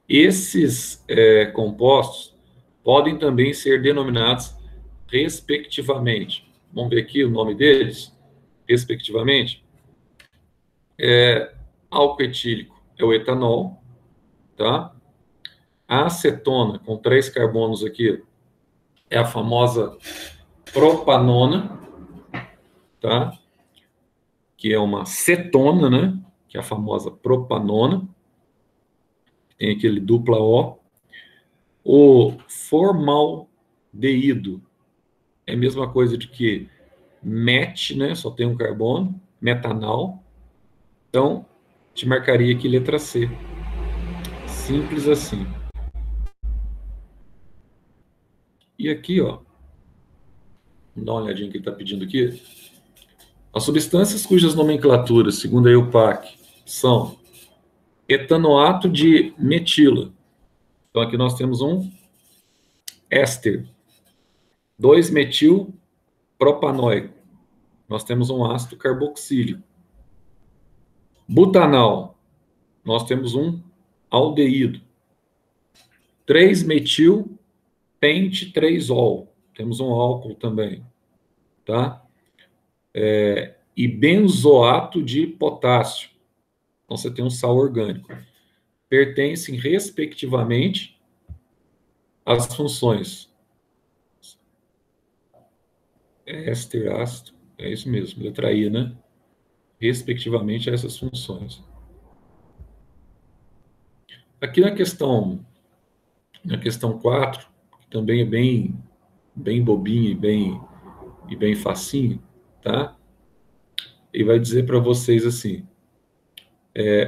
Esses compostos podem também ser denominados respectivamente. Vamos ver aqui o nome deles, respectivamente. Álcool etílico é o etanol, tá? A acetona, com 3 carbonos aqui, é a famosa propanona, tá? Que é uma cetona, né? Que é a famosa propanona. Tem aquele dupla O. O formaldeído é a mesma coisa de que met, né? Só tem um carbono, metanal. Então, te marcaria aqui letra C. Simples assim. E aqui, ó, vamos dar uma olhadinha que ele está pedindo aqui. As substâncias cujas nomenclaturas, segundo a EUPAC, são etanoato de metila. Então, aqui nós temos um éster. 2-metil propanóico. Nós temos um ácido carboxílico. Butanal. Nós temos um aldeído. 3-metil pente 3-ol. Temos um álcool também, tá? E benzoato de potássio. Então, você tem um sal orgânico. Pertencem, respectivamente, às funções éster, ácido, é isso mesmo, letra I, né? Respectivamente a essas funções. Aqui na questão 4, que também é bem bobinho e bem facinho, tá? E vai dizer para vocês assim,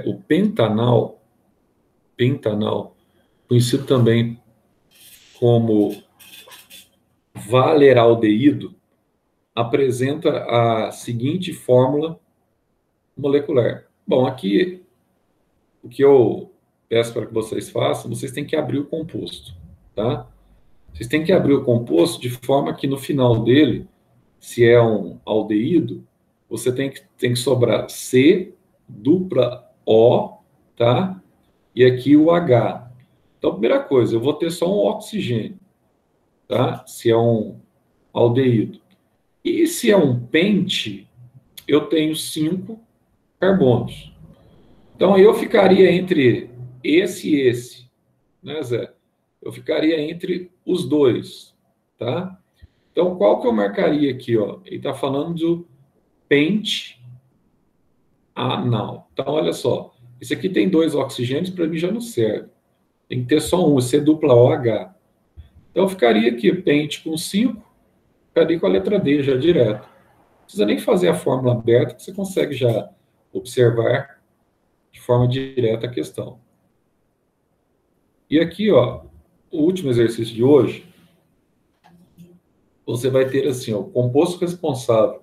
o pentanal, conhecido também como valeraldeído, apresenta a seguinte fórmula molecular. Bom, aqui, o que eu peço para que vocês façam, vocês têm que abrir o composto, tá? Vocês têm que abrir o composto de forma que no final dele, se é um aldeído, você tem que sobrar C, dupla O, tá? E aqui o H. Então, primeira coisa, eu vou ter só um oxigênio, tá? Se é um aldeído. E se é um pente, eu tenho 5 carbonos. Então, eu ficaria entre esse e esse, né, Zé? Eu ficaria entre os dois, tá? Então, qual que eu marcaria aqui, ó? Ele está falando do pente anal. Então, olha só. Esse aqui tem 2 oxigênios, para mim já não serve. Tem que ter só um, C dupla OH. Então, eu ficaria aqui, pente com 5, ficaria com a letra D já direto. Não precisa nem fazer a fórmula aberta, que você consegue já observar de forma direta a questão. E aqui, ó, o último exercício de hoje, você vai ter assim, ó, o composto responsável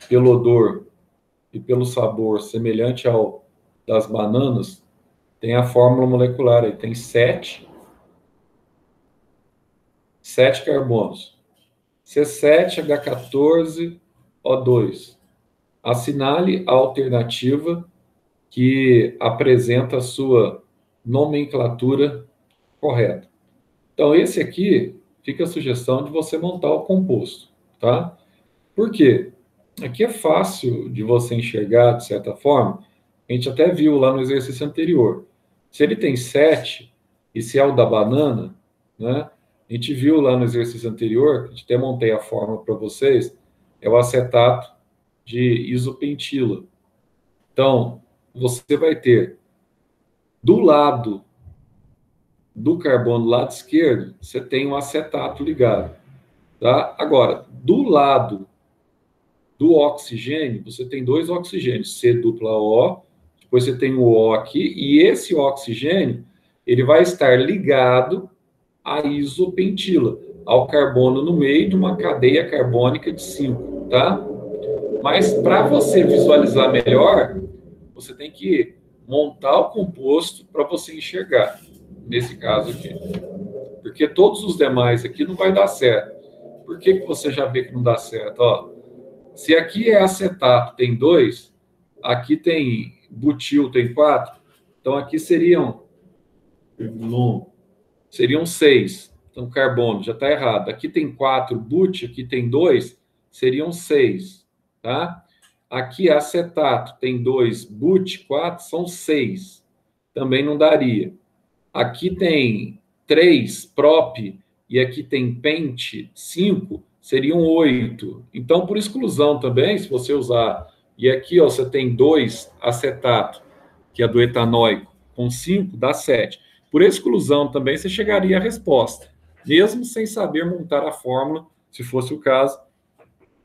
pelo odor e pelo sabor semelhante ao das bananas, tem a fórmula molecular aí, tem 7 carbonos. C7H14O2. Assinale a alternativa que apresenta a sua nomenclatura correta. Então, esse aqui fica a sugestão de você montar o composto, tá? Por quê? Aqui é fácil de você enxergar, de certa forma. A gente até viu lá no exercício anterior. Se ele tem 7, e se é o da banana, né? A gente viu lá no exercício anterior, a gente até montei a fórmula para vocês, é o acetato de isopentila. Então, você vai ter do lado do carbono, lado esquerdo, você tem um acetato ligado, tá? Agora, do lado do oxigênio, você tem 2 oxigênios, C dupla O, depois você tem o O aqui, e esse oxigênio, ele vai estar ligado à isopentila, ao carbono no meio de uma cadeia carbônica de 5, tá? Mas para você visualizar melhor, você tem que montar o composto para você enxergar, nesse caso aqui. Porque todos os demais aqui não vai dar certo. Por que você já vê que não dá certo? Ó, se aqui é acetato, tem 2, aqui tem butil, tem 4, então aqui seriam 6. Então, carbono, já está errado. Aqui tem 4 but, aqui tem 2, seriam 6, tá? Aqui acetato, tem 2 but, 4, são 6. Também não daria. Aqui tem 3 prop e aqui tem pente, 5, seriam 8. Então, por exclusão também, se você usar... E aqui, ó, você tem 2 acetato, que é do etanóico, com 5, dá 7. Por exclusão também, você chegaria à resposta, mesmo sem saber montar a fórmula, se fosse o caso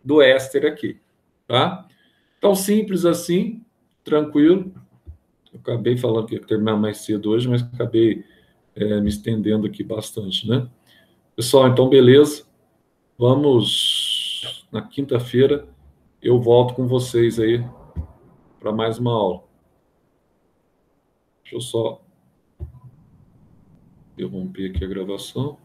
do éster aqui, tá? Então, simples assim, tranquilo. Eu acabei falando que ia terminar mais cedo hoje, mas acabei me estendendo aqui bastante, né? Pessoal, então, beleza. Vamos, na quinta-feira, eu volto com vocês aí para mais uma aula. Deixa eu só interromper aqui a gravação.